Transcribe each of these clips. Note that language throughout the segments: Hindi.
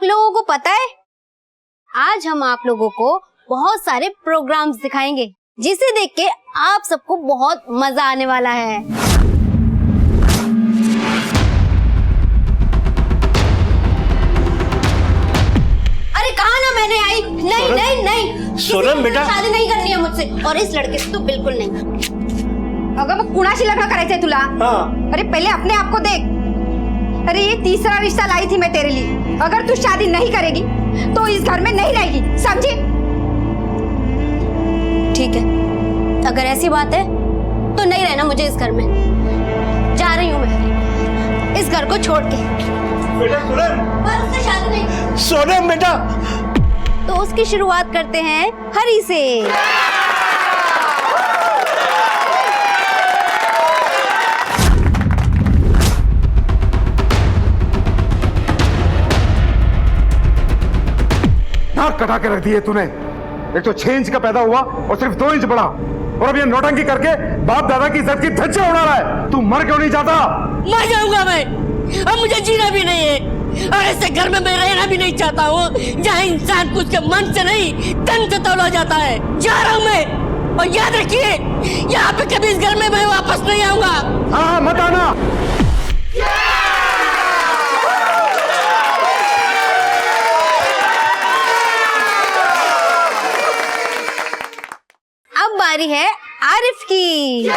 लोगों को पता है, आज हम आप लोगों को बहुत सारे प्रोग्राम्स दिखाएंगे जिसे देख के आप सबको बहुत मजा आने वाला है। अरे कहा ना मैंने आई। नहीं नहीं नहीं, सोनम बेटा, शादी नहीं करनी है मुझसे, और इस लड़के से तो बिल्कुल नहीं। अगं मग कुणाशी लग्न करायचंय तुला? अरे पहले अपने आप को देख। अरे ये तीसरा रिश्ता लाई थी मैं तेरे लिए। अगर तू शादी नहीं करेगी तो इस घर में नहीं रहेगी, समझी? ठीक है, अगर ऐसी बात है तो नहीं रहना मुझे इस घर में। जा रही हूँ मैं इस घर को छोड़ के। बेटा सोनम, पर उससे शादी नहीं। सोनम बेटा। तो उसकी शुरुआत करते हैं हरी से। नाक कटा के रख दी है तूने। एक तो 6 इंच का पैदा हुआ और सिर्फ 2 इंच बढ़ा, और अब ये नौटंकी करके बाप दादा की इज्जत की धज्जियां उड़ा रहा है। तू मर क्यों नहीं जाता? मर जाऊंगा मैं, अब मुझे जीना भी नहीं है, और ऐसे घर में मैं रहना भी नहीं चाहता हूँ जहाँ इंसान को उसके मन से नहीं तन से तोला जाता है। जा रहा हूँ मैं, और याद रखिए यहाँ पे कभी इस घर में मैं वापस नहीं आऊंगा। हाँ मत आना। अब बारी है आरिफ की।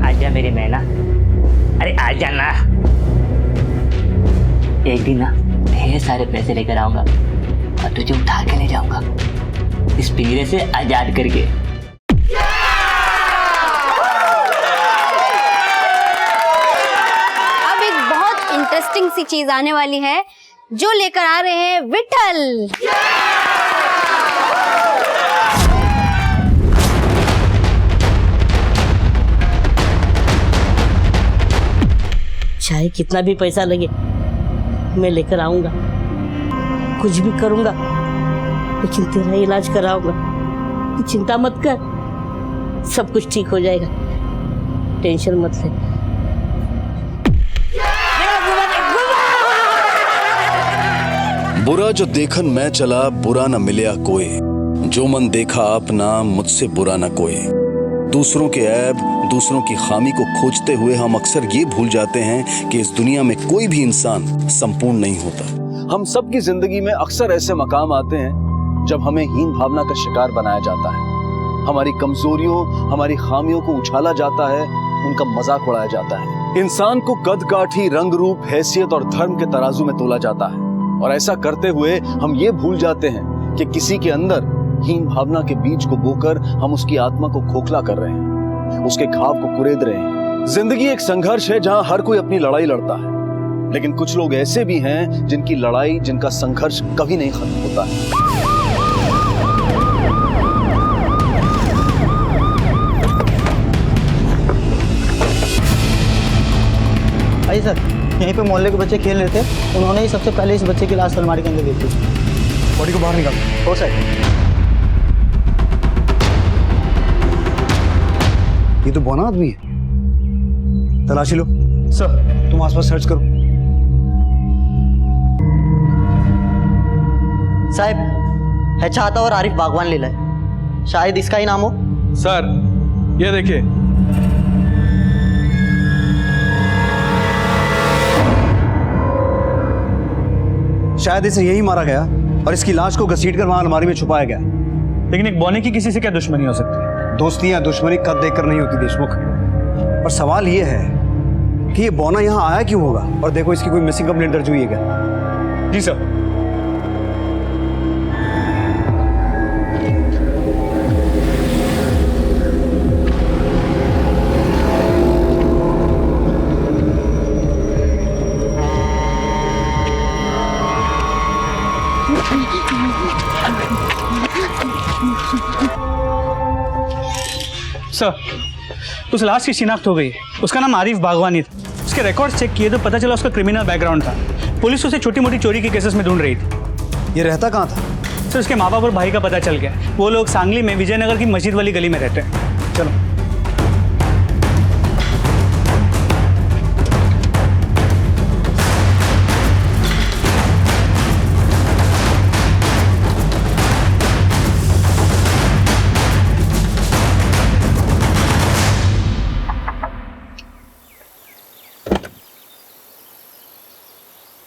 आजा मेरी मैना, अरे आजा ना। एक दिन ना ढेर सारे पैसे लेकर आऊंगा और तुझे उठा के ले जाऊंगा इस पिंजरे से आजाद करके। अब एक बहुत इंटरेस्टिंग सी चीज आने वाली है जो लेकर आ रहे हैं विठल। चाहे कितना भी पैसा लगे मैं लेकर आऊंगा, कुछ भी करूंगा, लेकिन तेरा इलाज कराऊंगा। तू चिंता मत कर, सब कुछ ठीक हो जाएगा, टेंशन मत ले। बुरा जो देखन मैं चला, बुरा न मिलया कोई, जो मन देखा अपना, मुझसे बुरा न कोई। दूसरों के ऐब, दूसरों की खामी को खोजते हुए हम अक्सर ये भूल जाते हैं कि इस दुनिया में कोई भी इंसान संपूर्ण नहीं होता। हम सब की जिंदगी में अक्सर ऐसे मकाम आते हैं जब हमें हीन भावना का शिकार बनाया जाता है, हमारी कमजोरियों, हमारी खामियों को उछाला जाता है, उनका मजाक उड़ाया जाता है। इंसान को कद काठी, रंग रूप, हैसियत और धर्म के तराजू में तोला जाता है, और ऐसा करते हुए हम ये भूल जाते हैं कि किसी के अंदर हीन भावना के बीज को बोकर हम उसकी आत्मा को खोखला कर रहे हैं, उसके घाव को कुरेद रहे हैं। जिंदगी एक संघर्ष है जहां हर कोई अपनी लड़ाई लड़ता है, लेकिन कुछ लोग ऐसे भी हैं जिनकी लड़ाई, जिनका संघर्ष कभी नहीं खत्म होता है। भाई सर, यहीं पे मोहल्ले के बच्चे खेल रहे थे, उन्होंने ही सबसे पहले इस बच्चे की लाश अलमारी के अंदर देखी। बॉडी को बाहर निकाल। हो सर। ये तो बौना आदमी है, तलाशी लो। सर तुम आसपास सर्च करो। साहब, है चाहता और आरिफ बागवान लीला है, शायद इसका ही नाम हो। सर ये देखिए, शायद इसे यही मारा गया और इसकी लाश को घसीटकर वहां अलमारी में छुपाया गया। लेकिन एक बौने की किसी से क्या दुश्मनी हो सकती है? दोस्ती या दुश्मनी कद देखकर नहीं होती देशमुख। और सवाल ये है कि ये बौना यहाँ आया क्यों होगा, और देखो इसकी कोई मिसिंग कंप्लेंट दर्ज हुई है क्या? जी सर। सर, उस लाश की शिनाख्त हो गई है। उसका नाम आरिफ बागवानी था। उसके रिकॉर्ड्स चेक किए तो पता चला उसका क्रिमिनल बैकग्राउंड था। पुलिस उसे छोटी मोटी चोरी के केसेस में ढूंढ रही थी। ये रहता कहाँ था? सर उसके माँ बाप और भाई का पता चल गया। वो लोग सांगली में विजयनगर की मस्जिद वाली गली में रहते हैं। चलो।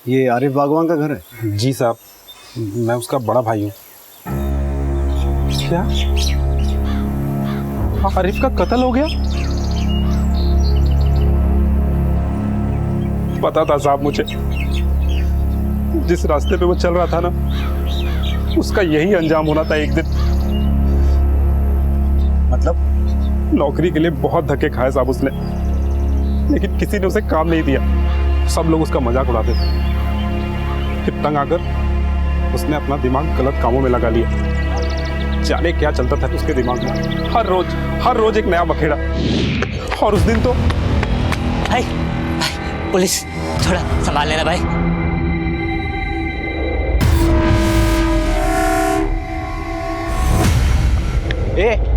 ये आरिफ बागवान का घर है? जी साहब, मैं उसका बड़ा भाई हूँ। क्या आरिफ का कत्ल हो गया? पता था साहब मुझे, जिस रास्ते पे वो चल रहा था ना, उसका यही अंजाम होना था एक दिन। मतलब? नौकरी के लिए बहुत धक्के खाए साहब उसने, लेकिन किसी ने उसे काम नहीं दिया। सब लोग उसका मजाक उड़ाते थे। फिर तंग आकर उसने अपना दिमाग गलत कामों में लगा लिया। जाने क्या चलता था उसके दिमाग में। हर रोज एक नया बखेड़ा। और उस दिन तो भाई, पुलिस, थोड़ा संभाल लेना भाई।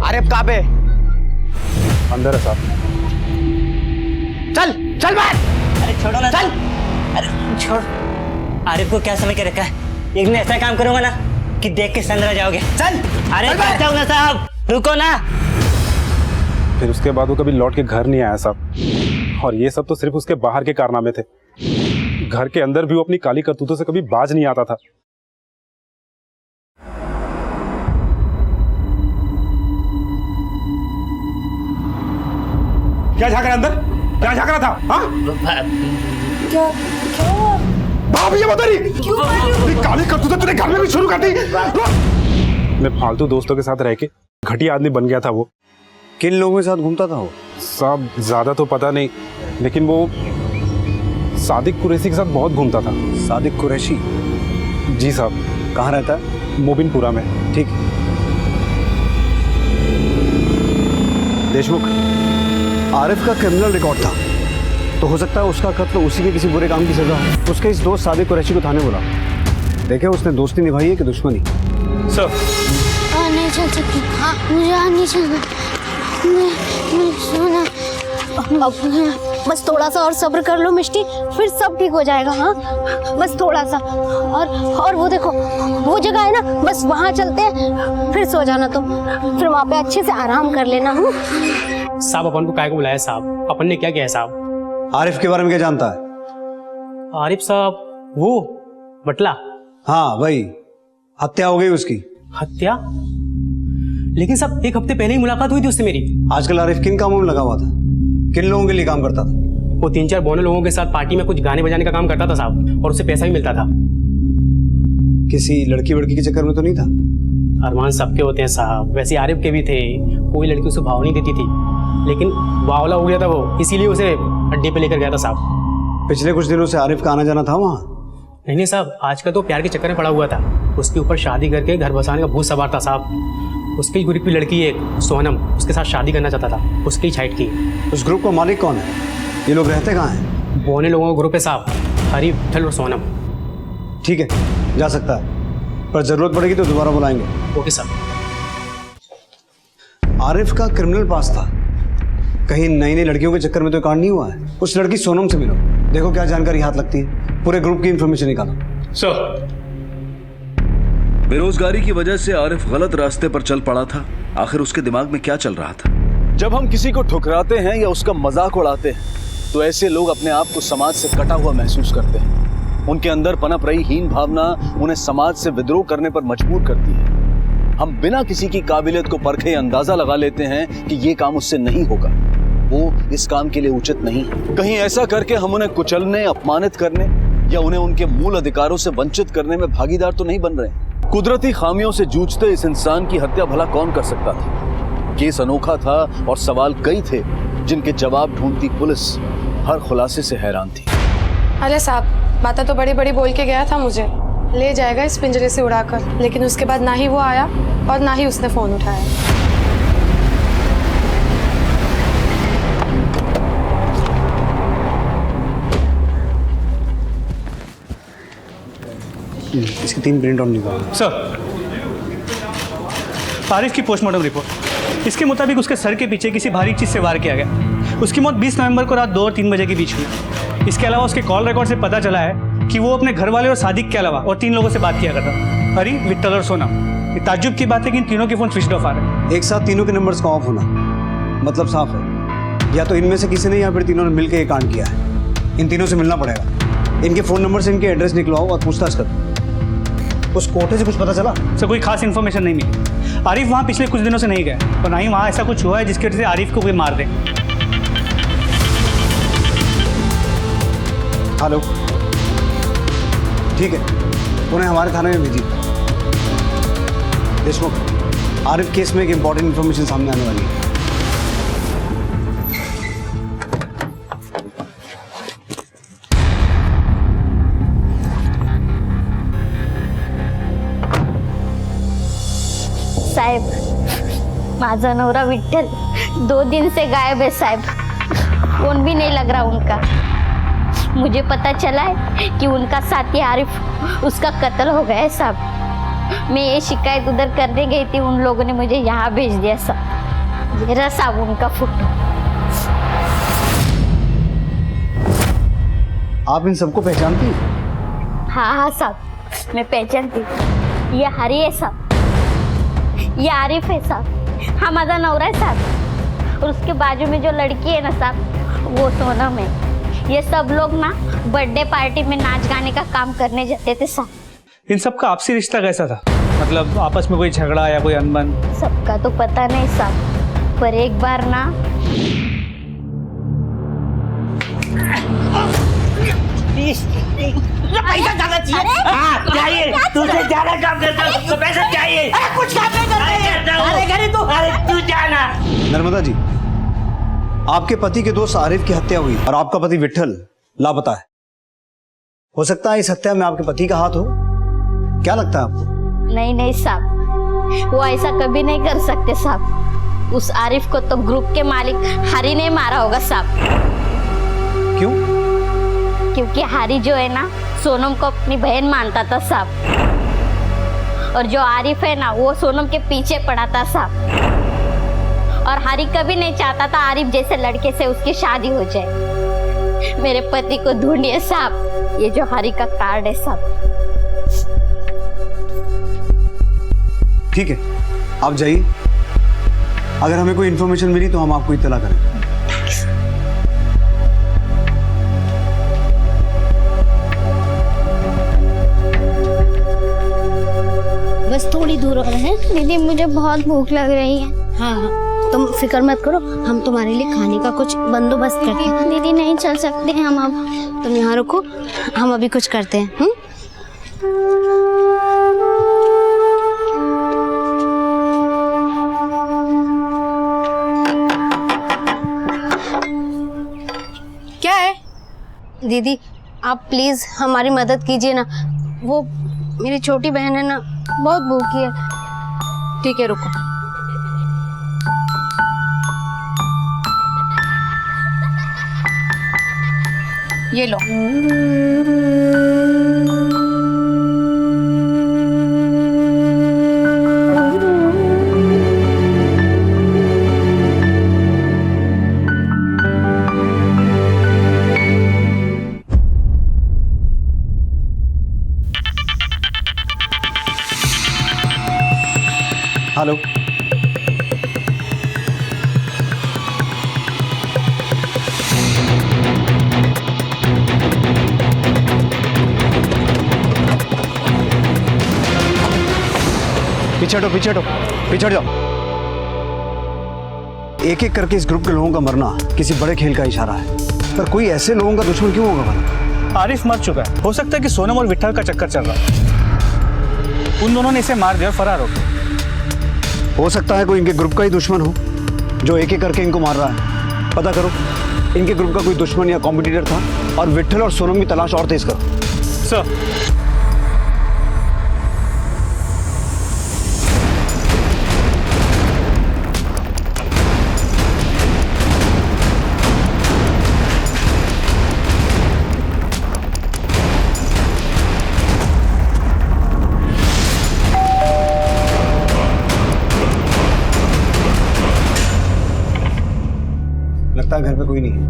आरिफ कहाँ पे? अंदर है साहब। चल बाहर। अरे छोड़ो ना, चल। अरे छोड़। आरिफ को क्या समझ के रखा है? एक दिन ऐसा काम करूंगा ना कि देख के संदरा जाओगे। चल। अरे जाऊंगा साहब, रुको ना। फिर उसके बाद वो कभी लौट के घर नहीं आया साहब। और ये सब तो सिर्फ उसके बाहर के कारनामे थे। घर के अंदर भी वो अपनी काली करतूतों से कभी बाज नहीं आता था। क्या झाँक रहा अंदर? क्या झाँक रहा था? हाँ? क्या हुआ? भाभी ये बता रही क्यों काली करतूतें तूने घर में भी शुरू कर दी? मैं फालतू दोस्तों के साथ रह के घटिया आदमी बन गया था वो। किन लोगों के साथ घूमता था वो? साहब ज्यादा तो पता नहीं, लेकिन वो सादिक कुरैशी के साथ बहुत घूमता था। सादिक कुरैशी? जी साहब। कहाँ रहता है? मोबिनपुरा में। ठीक। देशमुख, आरिफ का क्रिमिनल रिकॉर्ड था, तो हो सकता है उसका कत्ल उसी के किसी बुरे काम की सजा हो। उसके इस दोस्त सादिक कुरैशी को थाने बुला। देखे उसने दोस्ती निभाई है कि दुश्मनी? सर नहीं चल सकती। हाँ मुझे नहीं चलना। मैं सोना। बस थोड़ा सा और सब्र कर लो मिष्टी, फिर सब ठीक हो जाएगा। हाँ बस थोड़ा सा और वो देखो वो जगह है ना, बस वहाँ चलते हैं, फिर सो जाना तुम, फिर वहाँ पे अच्छे से आराम कर लेना। हूँ साहब अपन को काय को बुलाया साहब? अपन ने क्या किया है साहब? आरिफ के बारे में क्या जानता है? आरिफ साहब वो बटला? हाँ वही, हत्या हो गई उसकी। हत्या? लेकिन साहब एक हफ्ते पहले ही मुलाकात हुई थी उससे मेरी। आजकल आरिफ किन कामों में लगा हुआ था? किन लोगों के लिए काम करता था? वो 3-4 बौने लोगों के साथ पार्टी में कुछ गाने बजाने का काम करता था साहब, और उससे पैसा भी मिलता था। किसी लड़की वड़की के चक्कर में तो नहीं था? अरमान सबके होते हैं साहब, वैसे आरिफ के भी थे। कोई लड़की उसे भाव नहीं देती थी, लेकिन बावला हो गया था वो, इसीलिए उसे अड्डे पे लेकर गया था साहब। पिछले कुछ दिनों से आरिफ का आना जाना था वहाँ? नहीं साहब, आजकल तो प्यार के चक्कर में पड़ा हुआ था। उसके ऊपर शादी करके घर बसाने का भूत सवार था साहब। उसकी ही ग्रुप की लड़की एक सोनम, उसके साथ शादी करना चाहता था, उसकी छाइट की। उस ग्रुप का मालिक कौन है? ये लोग रहते कहाँ हैं? बौने लोगों का ग्रुप है साहब, हरी, विठल और सोनम। ठीक है, जा सकता है, पर जरूरत पड़ेगी तो दोबारा बुलाएंगे। ओके साहब। आरिफ का क्रिमिनल पास था, कहीं नई नई लड़कियों के चक्कर में तो कांड नहीं हुआ है। उस लड़की सोनम से मिलो, देखो क्या जानकारी हाथ लगती है, पूरे ग्रुप की इंफॉर्मेशन निकालो। सर। बेरोजगारी की वजह से आरिफ गलत रास्ते पर चल पड़ा था। आखिर उसके दिमाग में क्या चल रहा था? जब हम किसी को ठुकराते हैं या उसका मजाक उड़ाते हैं, तो ऐसे लोग अपने आप को समाज से कटा हुआ महसूस करते हैं। उनके अंदर पनप रही हीन भावना उन्हें समाज से विद्रोह करने पर मजबूर करती है। हम बिना किसी की काबिलियत को परखे अंदाजा लगा लेते हैं कि ये काम उससे नहीं होगा, वो इस काम के लिए उचित नहीं है। कहीं ऐसा करके हम उन्हें कुचलने, अपमानित करने या उन्हें उनके मूल अधिकारों से वंचित करने में भागीदार तो नहीं बन रहे। कुदरती खामियों से जूझते इस इंसान की हत्या भला कौन कर सकता था? केस अनोखा था और सवाल कई थे जिनके जवाब ढूंढती पुलिस हर खुलासे से हैरान थी। अरे साहब, बातें तो बड़ी बड़ी बोल के गया था मुझे, ले जाएगा इस पिंजरे से उड़ाकर, लेकिन उसके बाद ना ही वो आया और ना ही उसने फोन उठाया। इसकी 3 प्रिंट आउट निकालो। सर, आरिफ की पोस्टमार्टम रिपोर्ट, इसके मुताबिक उसके सर के पीछे किसी भारी चीज़ से वार किया गया। उसकी मौत 20 नवंबर को रात 2 और 3 बजे के बीच हुई। इसके अलावा उसके कॉल रिकॉर्ड से पता चला है कि वो अपने घर वाले और सादिक के अलावा और 3 लोगों से बात किया करता, हरी, विट्ठल और सोनम। ये ताज्जुब की बात है कि इन तीनों के फ़ोन स्विच ऑफ आ रहे हैं। एक साथ तीनों के नंबर्स का ऑफ होना मतलब साफ है, या तो इनमें से किसी ने या फिर तीनों ने मिलकर ये कांड किया है। इन तीनों से मिलना पड़ेगा। इनके फ़ोन नंबर से इनके एड्रेस निकलवाओ और पूछताछ करो। उस कोठे से कुछ पता चला? सर, कोई खास इन्फॉर्मेशन नहीं मिली। आरिफ वहाँ पिछले कुछ दिनों से नहीं गए और ना ही वहाँ ऐसा कुछ हुआ है जिसकी वजह से आरिफ को कोई मार दे। हेलो, ठीक है, उन्हें हमारे थाने में भेजिए। देशमुख, आरिफ केस में एक इंपॉर्टेंट इन्फॉर्मेशन सामने आने वाली है। साहेब, माझा नवरा विठ्ठल 2 दिन से गायब है साहब। फोन भी नहीं लग रहा उनका। मुझे पता चला है कि उनका साथी आरिफ, उसका कत्ल हो गया है साहब। मैं ये शिकायत उधर करने गई थी, उन लोगों ने मुझे यहाँ भेज दिया साहब। ये रहा साहब उनका फोटो। आप इन सबको पहचानती? हाँ साहब, मैं पहचानती। ये हरी है साहब, ये आरिफ है साहब, हमारा नवरा है साहब, और उसके बाजू में जो लड़की है ना साहब, वो सोनम है। ये सब लोग ना बर्थडे पार्टी में नाच गाने का काम करने जाते थे साहब। इन सब का आपसी रिश्ता कैसा था? मतलब आपस में कोई झगड़ा या कोई अनबन? सबका तो पता नहीं साहब, पर एक बार ना पैसा ज्यादा चाहिए। हाँ, चाहिए। तुझे ज्यादा काम करता हूँ तो पैसा चाहिए। अरे कुछ काम नहीं करते। अरे करे तू, अरे तू जाना। नर्मदा जी, आपके पति के दोस्त आरिफ की हत्या हुई और आपका पति विट्ठल लापता है। हो सकता है इस हत्या में आपके पति का हाथ हो। क्या लगता है आपको? नहीं साहब, वो ऐसा कभी नहीं कर सकते साहब। उस आरिफ को तो ग्रुप के मालिक हरी ने मारा होगा साहब। क्यों? क्योंकि हरी जो है ना, सोनम को अपनी बहन मानता था साहब, और जो आरिफ है ना, वो सोनम के पीछे पड़ा था साहब। और हरी कभी नहीं चाहता था आरिफ जैसे लड़के से उसकी शादी हो जाए। मेरे पति को ढूंढिए साहब, ये जो हरी का कार्ड है साहब। ठीक है, आप जाइए। अगर हमें कोई इन्फॉर्मेशन मिली तो हम आपको इत्तला करेंगे। बस थोड़ी दूर और है। दीदी, मुझे बहुत भूख लग रही है। हाँ, तुम फिक्र मत करो, हम तुम्हारे लिए खाने का कुछ बंदोबस्त करते हैं। दीदी, नहीं चल सकते हैं हम अब। तुम यहाँ रुको, हम अभी कुछ करते हैं। क्या है? दीदी, आप प्लीज हमारी मदद कीजिए ना। वो मेरी छोटी बहन है ना, बहुत भूखी है। ठीक है, रुको। ये लो। हेलो, पीछे हटो, पीछे हटो, पीछे हट जाओ। एक एक करके इस ग्रुप के लोगों का मरना किसी बड़े खेल का इशारा है, पर कोई ऐसे लोगों का दुश्मन क्यों होगा भला? आरिफ मर चुका है। हो सकता है कि सोनम और विट्ठल का चक्कर चल रहा है। उन दोनों ने इसे मार दिया और फरार हो गए। हो सकता है कोई इनके ग्रुप का ही दुश्मन हो जो एक एक करके इनको मार रहा है। पता करो, इनके ग्रुप का कोई दुश्मन या कॉम्पिटिटर था, और विट्ठल और सोनम की तलाश और तेज करो। सर, कोई नहीं है।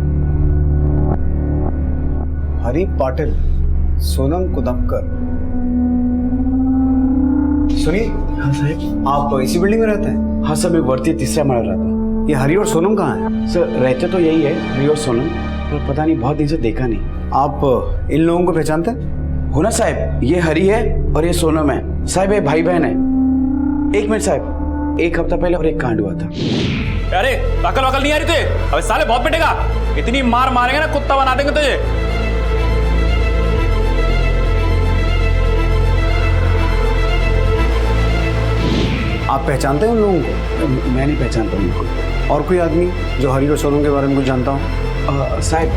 हरी पाटिल, सोनम कुदमकर। सुनिए। हाँ साहब। आप इसी बिल्डिंग में रहते हैं? हाँ सर, मैं वर्ती तीसरा मारा रहता हूँ। ये हरी और सोनम कहाँ हैं? सर रहते तो यही है, हरी और सोनम, पर पता नहीं बहुत दिन से देखा नहीं। आप इन लोगों को पहचानते हैं? हो ना साहब, ये हरी है और ये सोनम है साहब, ये भाई बहन है। एक मिनट साहब, एक हफ्ता पहले और एक कांड हुआ था। अरे अकल वकल नहीं आ रही तुझे? अबे साले बहुत पिटेगा, इतनी मार मारेंगे ना कुत्ता बना देंगे तुझे। आप पहचानते हैं उन लोगों को? मैं नहीं पहचानता उनको। और कोई आदमी जो हरी और सोनम के बारे में कुछ जानता हो? साहब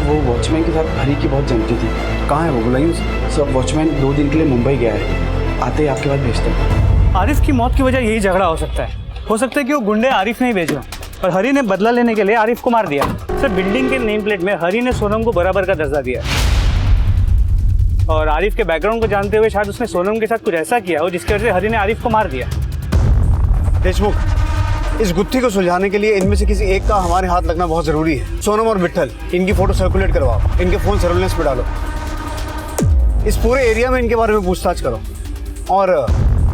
वो वॉचमैन के साथ हरी की बहुत जमती थी। कहाँ है वो, बुलाइए उसे। सर वॉचमैन 2 दिन के लिए मुंबई गया है, आते ही आपके पास भेजते हैं। आरिफ की मौत की वजह यही झगड़ा हो सकता है। हो सकता है कि वो गुंडे आरिफ ने ही भेजा और हरी ने बदला लेने के लिए आरिफ को मार दिया। सर बिल्डिंग के नेम प्लेट में हरी ने सोनम को बराबर का दर्जा दिया और आरिफ के बैकग्राउंड को जानते हुए शायद उसने सोनम के साथ कुछ ऐसा किया हो जिसकी वजह से हरी ने आरिफ को मार दिया। देशमुख, इस गुत्थी को सुलझाने के लिए इनमें से किसी एक का हमारे हाथ लगना बहुत जरूरी है। सोनम और विट्ठल, इनकी फोटो सर्कुलेट करवाओ, इनके फोन सर्विलेंस पे डालो, इस पूरे एरिया में इनके बारे में पूछताछ करो और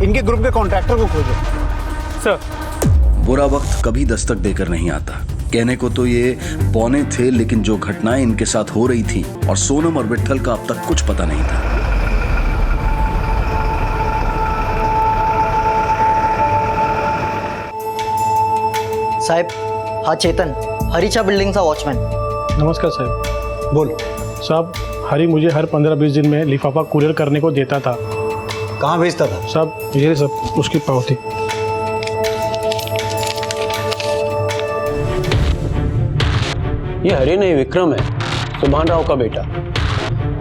इनके ग्रुप के कॉन्ट्रैक्टर को खोजो। सर बुरा वक्त कभी दस्तक देकर नहीं आता। कहने को तो ये पौने थे, लेकिन जो घटनाएं इनके साथ हो रही थी और सोनम और विट्ठल का अब तक कुछ पता नहीं था। साहेब, हा चेतन, हरीच्या बिल्डिंगचा वॉचमॅन। नमस्कार साहब। बोल। साहब हरी मुझे हर 15-20 दिन में लिफाफा कुरियर करने को देता था। कहाँ भेजता था? साहब ये सब उसकी पावती। ये हरी नहीं, विक्रम है, सुभान राव का बेटा।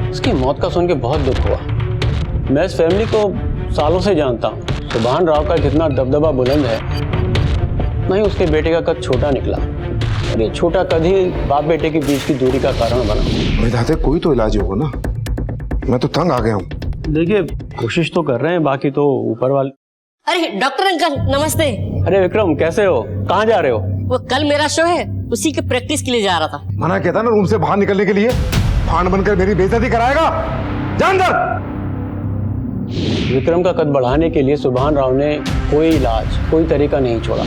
इसकी मौत का सुन के बहुत दुख हुआ। मैं इस फैमिली को सालों से जानता हूँ। सुभान राव का जितना दबदबा बुलंद है, नहीं उसके बेटे का कद छोटा निकला और ये छोटा कद ही बाप बेटे के बीच की दूरी का कारण बना। विधाते कोई तो इलाज होगा ना, मैं तो तंग आ गया हूँ। देखिए कोशिश तो कर रहे हैं, बाकी तो ऊपर वाले। अरे डॉक्टर अंकल नमस्ते। अरे विक्रम कैसे हो, कहाँ जा रहे हो? वो कल मेरा शो है, उसी के प्रैक्टिस के लिए जा रहा था। मना किया था ना रूम से बाहर निकलने के लिए। फांड बनकर मेरी बेइज्जती कराएगा, जा अंदर। विक्रम का कद बढ़ाने के लिए सुभान राव ने कोई इलाज, कोई तरीका नहीं छोड़ा।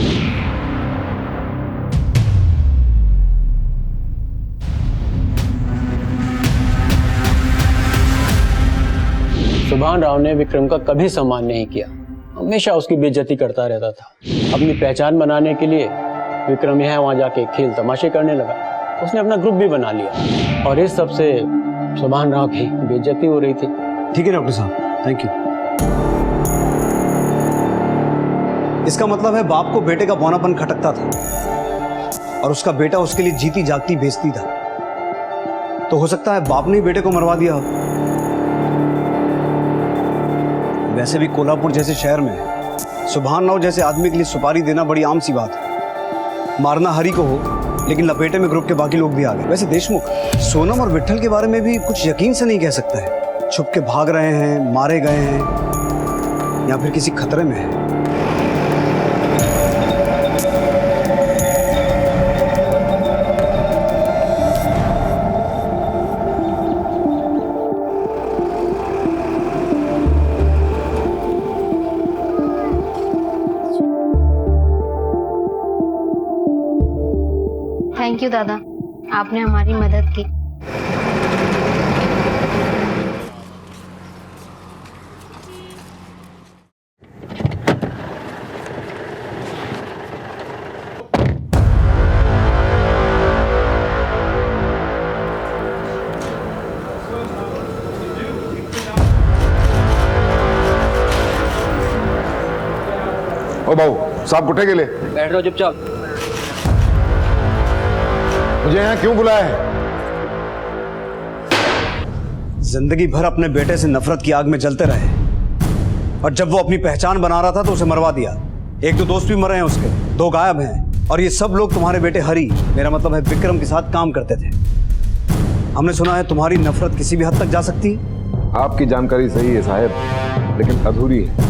सुभान राव ने विक्रम का कभी सम्मान नहीं किया, हमेशा उसकी बेइज्जती करता रहता था। अपनी पहचान बनाने के लिए विक्रम यहाँ वहाँ जाके खेल तमाशे करने लगा। उसने अपना ग्रुप भी बना लिया और इस सब से सुभान राव की बेइज्जती हो रही थी। ठीक है डॉक्टर साहब, थैंक यू। इसका मतलब है बाप को बेटे का बौनापन खटकता था और उसका बेटा उसके लिए जीती जागती बेइज्जती था। तो हो सकता है बाप ने ही बेटे को मरवा दिया हो। वैसे भी कोल्हापुर जैसे शहर में सुभान राव जैसे आदमी के लिए सुपारी देना बड़ी आम सी बात है। मारना हरी को हो, लेकिन लपेटे में ग्रुप के बाकी लोग भी आ गए। वैसे देशमुख, सोनम और विट्ठल के बारे में भी कुछ यकीन से नहीं कह सकता है। छुप के भाग रहे हैं, मारे गए हैं या फिर किसी खतरे में है। थैंक यू दादा, आपने हमारी मदद की। ओ भाऊ साहब कुठे गेले? बैठ रहो चुपचाप। मुझे यहाँ क्यों बुलाया है? जिंदगी भर अपने बेटे से नफरत की आग में जलते रहे और जब वो अपनी पहचान बना रहा था तो उसे मरवा दिया। 1-2 दोस्त भी मरे हैं उसके, 2 गायब हैं और ये सब लोग तुम्हारे बेटे हरी, मेरा मतलब है विक्रम के साथ काम करते थे। हमने सुना है तुम्हारी नफरत किसी भी हद तक जा सकती है। आपकी जानकारी सही है साहब, लेकिन अधूरी है।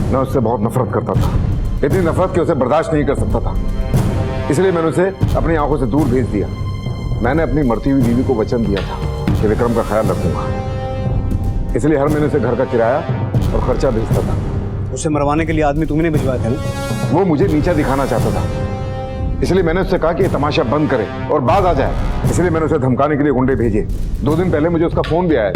मैं उससे बहुत नफरत करता था, इतनी नफरत कि उसे बर्दाश्त नहीं कर सकता था। इसलिए मैंने उसे अपनी आंखों से दूर भेज दिया। मैंने अपनी मरती हुई बीवी को वचन दिया था कि विक्रम का ख्याल रखूंगा, इसलिए हर महीने उसे घर का किराया और खर्चा भेजता था। उसे मरवाने के लिए आदमी तुमने भिजवाया था ना? वो मुझे नीचा दिखाना चाहता था, इसलिए मैंने उससे कहा कि ये तमाशा बंद करे और बाज आ जाए। इसलिए मैंने उसे धमकाने के लिए गुंडे भेजे। 2 दिन पहले मुझे उसका फोन भी आया।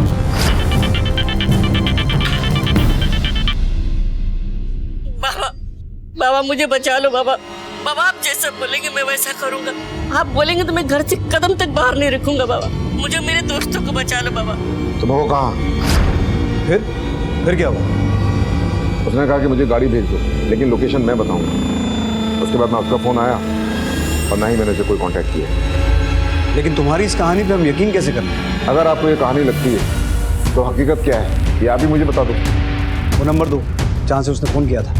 बाबा मुझे बचा लो बाबा। बाबा आप जैसा बोलेंगे मैं वैसा करूंगा। आप बोलेंगे तो मैं घर से कदम तक बाहर नहीं रखूंगा बाबा। मुझे मेरे दोस्तों को बचा लो बाबा। तुम हो कहाँ? फिर क्या हुआ? उसने कहा कि मुझे गाड़ी भेज दो, लेकिन लोकेशन मैं बताऊंगा। उसके बाद ना उसका फोन आया और ना ही मैंने उसे कोई कांटेक्ट किया। लेकिन तुम्हारी इस कहानी पे हम यकीन कैसे करें? अगर आपको ये कहानी लगती है तो हकीकत क्या है ये आप ही मुझे बता दो। वो नंबर दो जहां से उसने फोन किया था।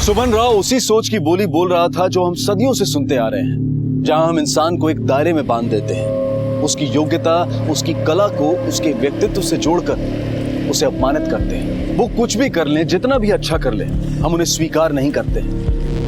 सुमन राव उसी सोच की बोली बोल रहा था जो हम सदियों से सुनते आ रहे हैं, जहां हम इंसान को एक दायरे में बांध देते हैं, उसकी योग्यता, उसकी कला को उसके व्यक्तित्व से जोड़कर उसे अपमानित करते हैं। वो कुछ भी कर लें, जितना भी अच्छा कर लें, हम उन्हें स्वीकार नहीं करते,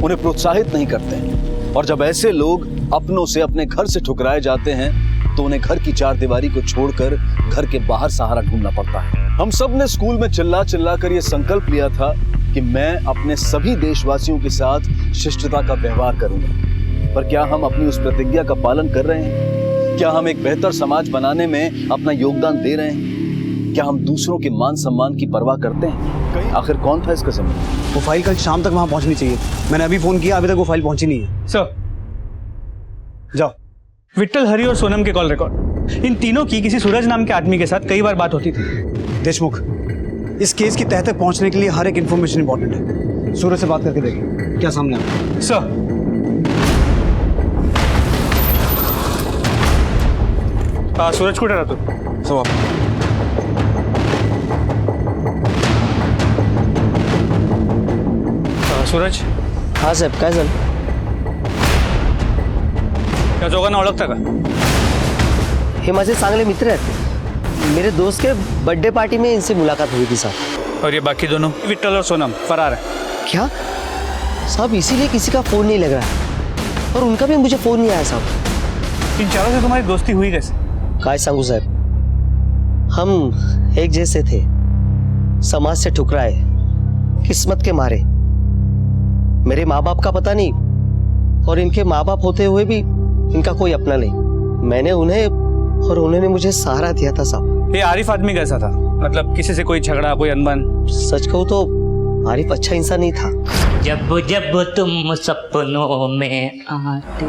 उन्हें प्रोत्साहित नहीं करते। और जब ऐसे लोग अपनों से अपने घर से ठुकराए जाते हैं तो उन्हें घर की चार दीवारी को छोड़कर घर के बाहर सहारा ढूंढना पड़ता है। हम सब ने स्कूल में चिल्ला चिल्ला कर यह संकल्प लिया था कि मैं अपने सभी देशवासियों के साथ शिष्टता का व्यवहार करूंगा, पर क्या हम अपनी उस प्रतिज्ञा का पालन कर रहे हैं? क्या हम एक बेहतर समाज बनाने में अपना योगदान दे रहे हैं? क्या हम दूसरों के मान सम्मान की परवाह करते हैं? आखिर कौन था इसका जिम्मेदार? वो फाइल कल शाम तक वहां पहुंचनी चाहिए। मैंने अभी फोन किया, अभी तक वो फाइल पहुंची नहीं है। सर जाओ। विट्ठल, हरि और सोनम के कॉल रिकॉर्ड, इन तीनों की किसी सूरज नाम के आदमी के साथ कई बार बात होती थी। देशमुख, इस केस की तह तक पहुंचने के लिए हर एक इंफॉर्मेशन इंपॉर्टेंट है। सूरज से बात करके देखें क्या सामने आता है। सर सूरज कुठे राहतो? सूरज? हाँ साहेब, काय झालं? त्या दोघांना ओळखता का? हे माझे चांगले मित्र आहेत। मेरे दोस्त के बर्थडे पार्टी में इनसे मुलाकात हुई थी साहब। और ये बाकी दोनों विट्ठल और सोनम फरार है। क्या साहब? इसीलिए किसी का फोन नहीं लग रहा है और उनका भी मुझे फोन नहीं आया साहब। इन चारों से तुम्हारी दोस्ती हुई कैसे? काय सांगू साहब, हम एक जैसे थे, समाज से ठुकराए, किस्मत के मारे। मेरे माँ बाप का पता नहीं और इनके माँ बाप होते हुए भी इनका कोई अपना नहीं। मैंने उन्हें और उन्होंने मुझे सहारा दिया था साहब। ये आरिफ आदमी कैसा था? मतलब किसी से कोई झगड़ा, कोई अनबन? सच कहूँ तो आरिफ अच्छा इंसान नहीं था। जब जब तुम सपनों में आते।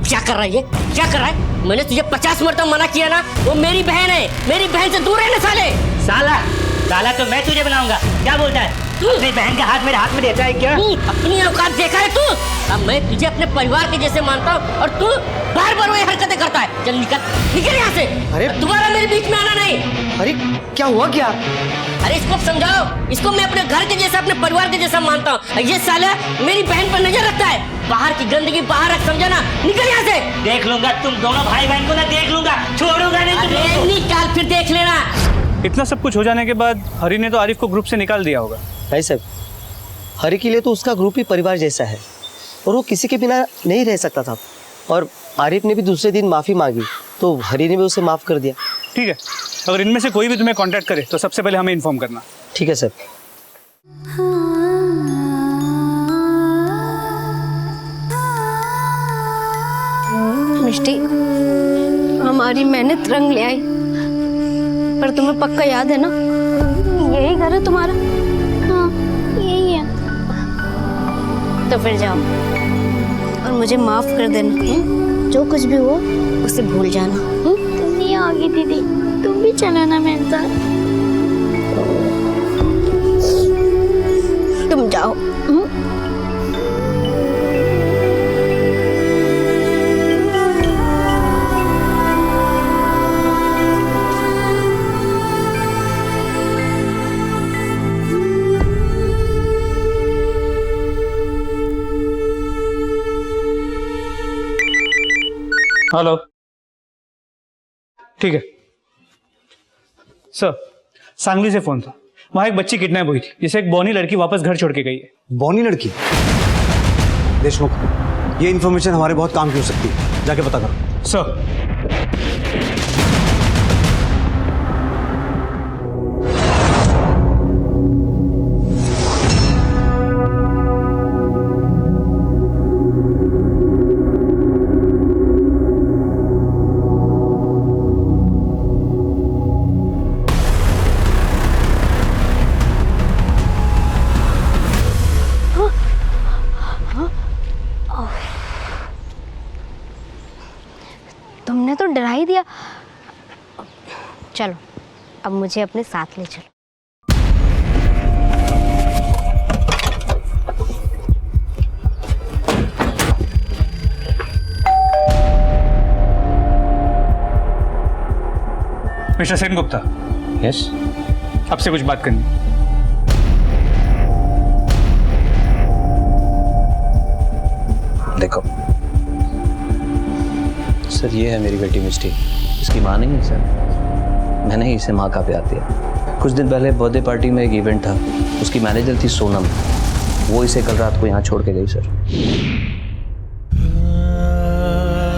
क्या कर रहा है ये? क्या कर रहा है? मैंने तुझे 50 मरतबा मना किया ना, वो मेरी बहन है, मेरी बहन से दूर रहना साले। साला साला तो मैं तुझे बनाऊंगा। क्या बोलता है? अपनी बहन का हाथ मेरे हाथ में देता है क्या? अपनी औकात देखा है तू? अब मैं तुझे अपने परिवार के जैसे मानता हूँ और तू बार बार वही हरकतें करता है। चल निकल निकल यहाँ से। अरे दोबारा मेरे बीच में आना नहीं। अरे क्या हुआ क्या? अरे इसको समझाओ, इसको मैं अपने घर के जैसा, अपने परिवार के जैसा मानता हूँ। ये साला मेरी बहन पर नजर रखता है। बाहर की गंदगी बाहर रख, समझा ना? निकल यहाँ से। देख लूंगा तुम दोनों भाई बहन को ना, देख लूंगा, छोड़ूंगा नहीं तुम। निकाल, फिर देख लेना। इतना सब कुछ हो जाने के बाद हरि ने तो आरिफ को ग्रुप से निकाल दिया होगा। नहीं साहब, हरि के लिए तो उसका ग्रुप ही परिवार जैसा है और वो किसी के बिना नहीं रह सकता था। और आरिफ ने भी दूसरे दिन माफ़ी मांगी तो हरि ने भी उसे माफ़ कर दिया। ठीक है, अगर इनमें से कोई भी तुम्हें कांटेक्ट करे तो सबसे पहले हमें इन्फॉर्म करना। ठीक है सर। मिष्टी, हमारी मेहनत रंग ले आई, पर तुम्हें पक्का याद है ना, यही घर है तुम्हारा? हाँ यही है। तो फिर जाओ और मुझे माफ कर देना। जो कुछ भी हो उसे भूल जाना। तुम नहीं आओगी दीदी, तुम भी चलो ना मेरे साथ। तुम जाओ। हेलो, ठीक है सर। सांगली से फोन था, वहां एक बच्ची किडनैप हुई थी जिसे एक बौनी लड़की वापस घर छोड़ के गई है। बौनी लड़की? देशमुख, ये इन्फॉर्मेशन हमारे बहुत काम की हो सकती है, जाके पता करो। सर। तुमने तो डरा ही दिया। चलो अब मुझे अपने साथ ले चलो। मिस्टर सेन गुप्ता। यस। आपसे कुछ बात करनी। देखो सर, ये है मेरी बेटी मिष्टी। इसकी माँ नहीं है सर, मैंने ही इसे माँ का प्यार दिया। कुछ दिन पहले बर्थडे पार्टी में एक इवेंट था, उसकी मैनेजर थी सोनम, वो इसे कल रात को यहाँ छोड़ के गई सर।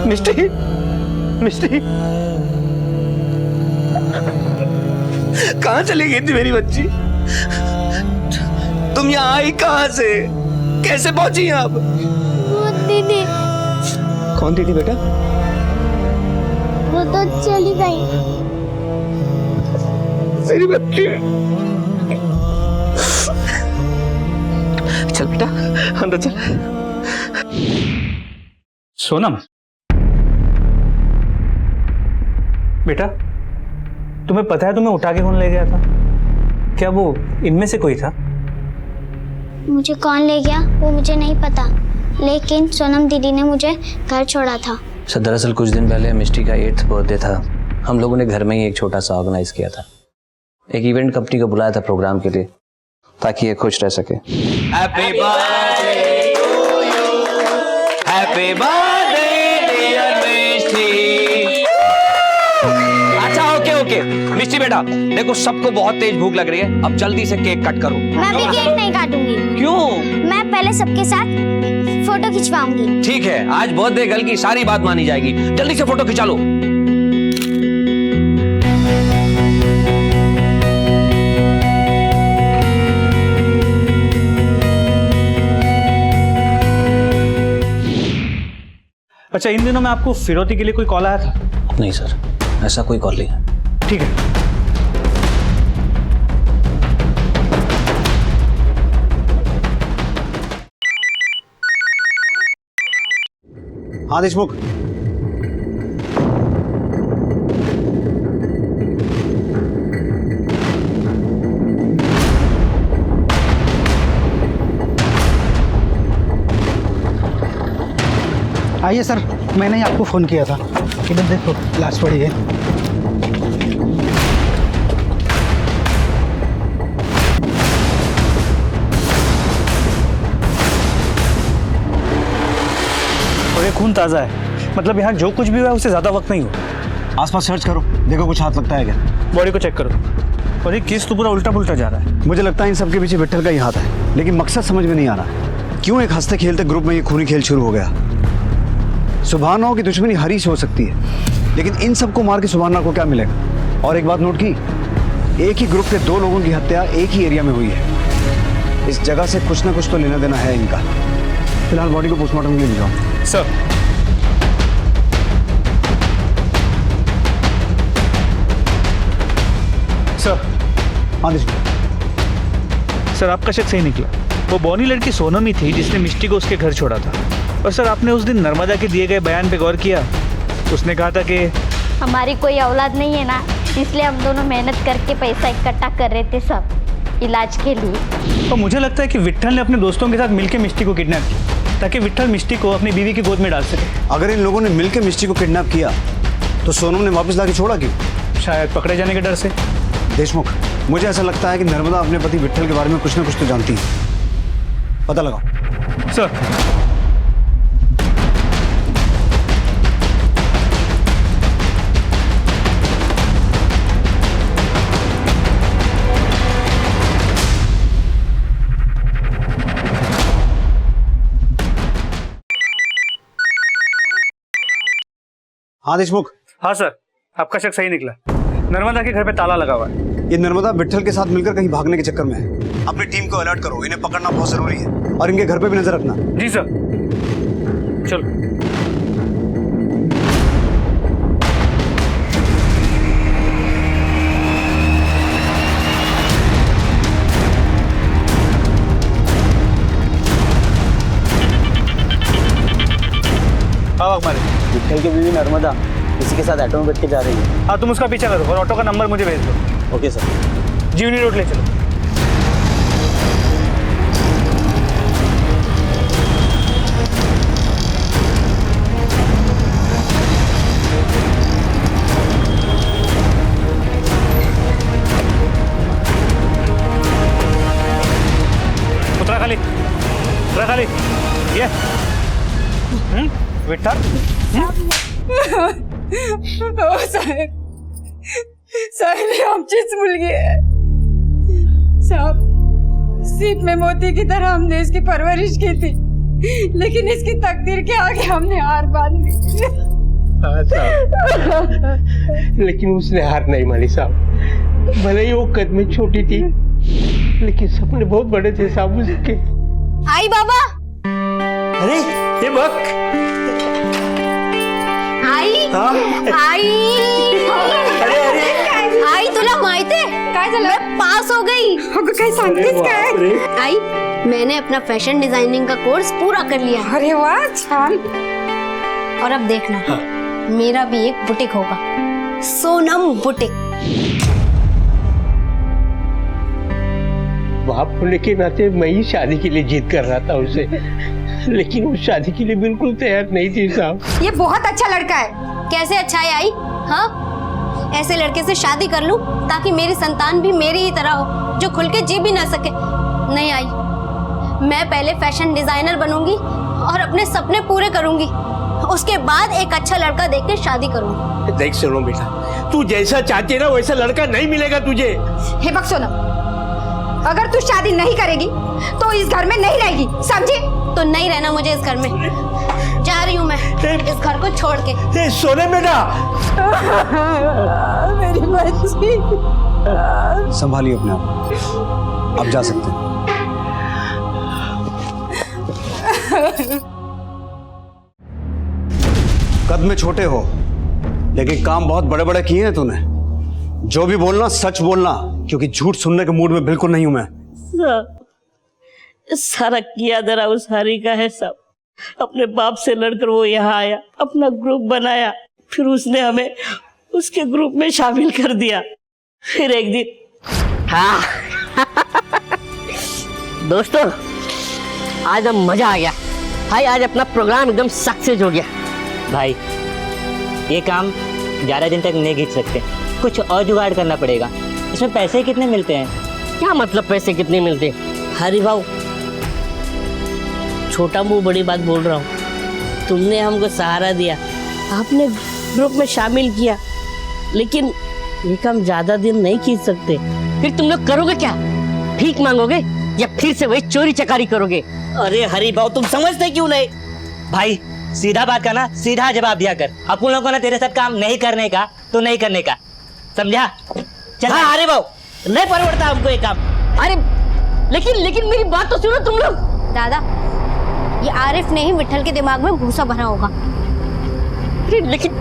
मिष्टी, मिष्टी कहाँ चली गई थी मेरी बच्ची? तुम यहाँ आई कहाँ से? कैसे पहुंची यहाँ आप? दीदी। कौन दीदी बेटा? वो तो चली गई। मेरी बच्ची। चल बेटा अंदर चल। सोनम, बेटा तुम्हें पता है तुम्हें उठा के कौन ले गया था? क्या वो इनमें से कोई था? मुझे कौन ले गया वो मुझे नहीं पता, लेकिन सोनम दीदी ने मुझे घर छोड़ा था। सर दरअसल कुछ दिन पहले मिष्टी का 8th बर्थडे था। हम लोगों ने घर में ही एक छोटा सा ऑर्गेनाइज किया था। एक इवेंट कंपनी को बुलाया था प्रोग्राम के लिए, ताकि ये खुश रह सके। Happy birthday to you, happy birthday dear Mishti. अच्छा ओके मिष्टी बेटा, देखो सबको बहुत तेज भूख लग रही है, अब जल्दी से केक कट करो। मैं भी केक नहीं काटूंगी। क्यों? मैं पहले सबके साथ फोटो खिंचवाऊंगी। ठीक है, आज बर्थडे गर्ल की सारी बात मानी जाएगी, जल्दी से फोटो खिंचा लो। अच्छा, इन दिनों में आपको फिरौती के लिए कोई कॉल आया था? नहीं सर, ऐसा कोई कॉल नहीं है। ठीक है। हाँ देशमुख। आइए सर, मैंने ही आपको फ़ोन किया था। इधर देखो लाश पड़ी है। और ये खून ताज़ा है, मतलब यहाँ जो कुछ भी हुआ है उससे ज़्यादा वक्त नहीं हुआ। आसपास सर्च करो, देखो कुछ हाथ लगता है क्या। बॉडी को चेक करो। और ये केस तो पूरा उल्टा पुल्टा जा रहा है। मुझे लगता है इन सबके पीछे विट्ठल का ही हाथ है, लेकिन मकसद समझ में नहीं आ रहा। क्यों एक हंसते खेलते ग्रुप में ये खूनी खेल शुरू हो गया? सुभाना की दुश्मनी हरी से हो सकती है, लेकिन इन सबको मार के सुभाना को क्या मिलेगा? और एक बात नोट की, एक ही ग्रुप के 2 लोगों की हत्या एक ही एरिया में हुई है। इस जगह से कुछ ना कुछ तो लेना देना है इनका। फिलहाल बॉडी को पोस्टमार्टम के लिए भेजाओ। सर। सर। हाँ देशमुख। सर आपका शक सही निकला, वो बौनी लड़की सोनम ही थी जिसने मिष्टी को उसके घर छोड़ा था। और सर आपने उस दिन नर्मदा के दिए गए बयान पे गौर किया? उसने कहा था कि हमारी कोई औलाद नहीं है ना, इसलिए हम दोनों मेहनत करके पैसा इकट्ठा कर रहे थे सब इलाज के लिए। तो मुझे लगता है कि विट्ठल ने अपने दोस्तों के साथ मिलकर मिष्टी को किडनैप किया, ताकि विट्ठल मिष्टी को अपनी बीवी की गोद में डाल सके। अगर इन लोगों ने मिलकर मिष्टी को किडनैप किया तो सोनम ने वापस लाके छोड़ा क्यों? शायद पकड़े जाने के डर से। देशमुख, मुझे ऐसा लगता है कि नर्मदा अपने पति विट्ठल के बारे में कुछ ना कुछ तो जानती है। पता लगाओ। सर। हाँ देशमुख। हाँ सर, आपका शक सही निकला। नर्मदा के घर पे ताला लगा हुआ है। ये नर्मदा विट्ठल के साथ मिलकर कहीं भागने के चक्कर में है। अपनी टीम को अलर्ट करो, इन्हें पकड़ना बहुत जरूरी है और इनके घर पे भी नजर रखना। जी सर। चलो। विट्ठल की बीवी नर्मदा किसी के साथ ऑटो में बैठ के जा रही है। हाँ, तुम उसका पीछा करो और ऑटो का नंबर मुझे भेज दो। Okay sir. जीवनी रोड ले चलो। उतरा खाली, उतरा खाली। ये विट्ठल। ओ साहेब, साहेब आमचीच मुलगी आहे साहब। सीप में मोती की तरह हमने इसकी परवरिश की थी, लेकिन इसकी तकदीर के आगे हमने हार मान ली। हाँ साहब, लेकिन उसने हार नहीं मानी साहब। भले ही वो कद में छोटी थी, लेकिन सपने बहुत बड़े थे साहब उसके। आई बाबा। अरे ये बक आई आई आई तुला माहिती आहे काय झालं? मैं पास हो गई। काय सांगतेस काय? आई, मैंने अपना फैशन डिजाइनिंग का कोर्स पूरा कर लिया। अरे वाह, छान। और अब देखना, मेरा भी एक बुटीक होगा, सोनम बुटीक। बाप होने के नाते मैं ही शादी के लिए जिद कर रहा था उसे, लेकिन वो शादी के लिए बिल्कुल तैयार नहीं थी साहब। ये बहुत अच्छा लड़का है। कैसे अच्छा है आई? हाँ, ऐसे लड़के से शादी कर लूं ताकि मेरी संतान भी मेरी ही तरह हो, जो खुल के जी भी ना सके। नहीं आई, मैं पहले फैशन डिजाइनर बनूंगी और अपने सपने पूरे करूंगी, उसके बाद एक अच्छा लड़का देख के शादी करूंगी। देख सोनम बेटा, तू जैसा चाहती है ना वैसा लड़का नहीं मिलेगा तुझे। हे बक सोनम, अगर तू शादी नहीं करेगी तो इस घर में नहीं रहेगी, समझी? तो नहीं रहना मुझे इस घर में, जा रही हूँ मैं इस घर को छोड़ के। सोनम बेटा, मेरी बच्ची। संभालिए अपने आप, आप जा सकते हैं। कद में छोटे हो, लेकिन काम बहुत बड़े बड़े किए हैं तूने। जो भी बोलना सच बोलना, क्योंकि झूठ सुनने के मूड में बिल्कुल नहीं हूं मैं। सारा किया दरा उस हरी का है सब। अपने बाप से लड़कर वो यहाँ आया, अपना ग्रुप बनाया, फिर उसने हमें उसके ग्रुप में शामिल कर दिया। फिर एक दिन, हाँ दोस्तों, आज हम मजा आ गया भाई। आज अपना प्रोग्राम एकदम सक्सेस हो गया भाई। ये काम 11 दिन तक नहीं खींच सकते, कुछ और जुगाड़ करना पड़ेगा। इसमें पैसे कितने मिलते हैं? क्या मतलब पैसे कितने मिलते? हरी भाऊ, छोटा मुंह बड़ी बात बोल रहा हूँ। तुमने हमको सहारा दिया, आपने ग्रुप में शामिल किया, लेकिन ये काम ज्यादा दिन नहीं खींच सकते। फिर तुम लोग करोगे क्या? भीख मांगोगे या फिर से वही चोरी चकारी करोगे? अरे हरी भाऊ, तुम समझते क्यों नहीं? भाई सीधा बात का ना सीधा जवाब दिया कर। अपन लोगों को ना तेरे साथ काम नहीं करने का तो नहीं करने का, समझा? चल। हाँ अरे भाऊ, नहीं परवड़ता हमको ये काम। अरे लेकिन मेरी बात तो सुनो तुम लोग। दादा, ये आरिफ ने ही विट्ठल के दिमाग में भूसा भरा होगा। अरे लेकिन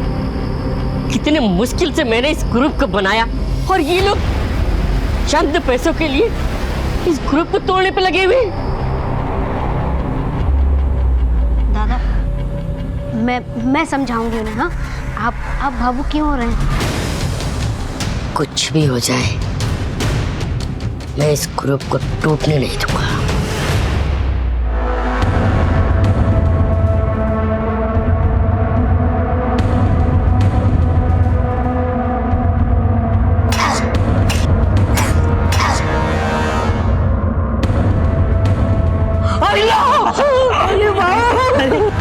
कितने मुश्किल से मैंने इस ग्रुप को बनाया और ये लोग चंद पैसों के लिए इस ग्रुप को तोड़ने पे लगे हुए। दादा, मैं समझाऊंगी उन्हें। हाँ, आप भावुक क्यों हो रहे हैं? कुछ भी हो जाए, मैं इस ग्रुप को टूटने नहीं दूंगा।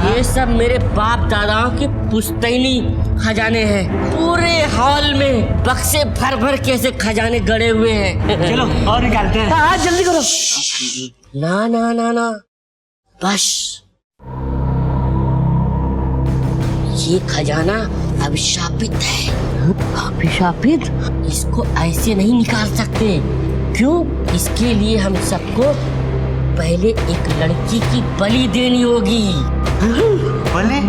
ये सब मेरे बाप दादाओं के पुश्तैनी खजाने हैं। पूरे हॉल में बक्से भर भर के ऐसे खजाने गड़े हुए हैं। चलो और निकालते हैं। हाँ जल्दी करो। ना ना ना ना, बस ये खजाना अभिशापित है। अभिशापित? इसको ऐसे नहीं निकाल सकते। क्यों? इसके लिए हम सबको पहले एक लड़की की बलि देनी होगी। बलि?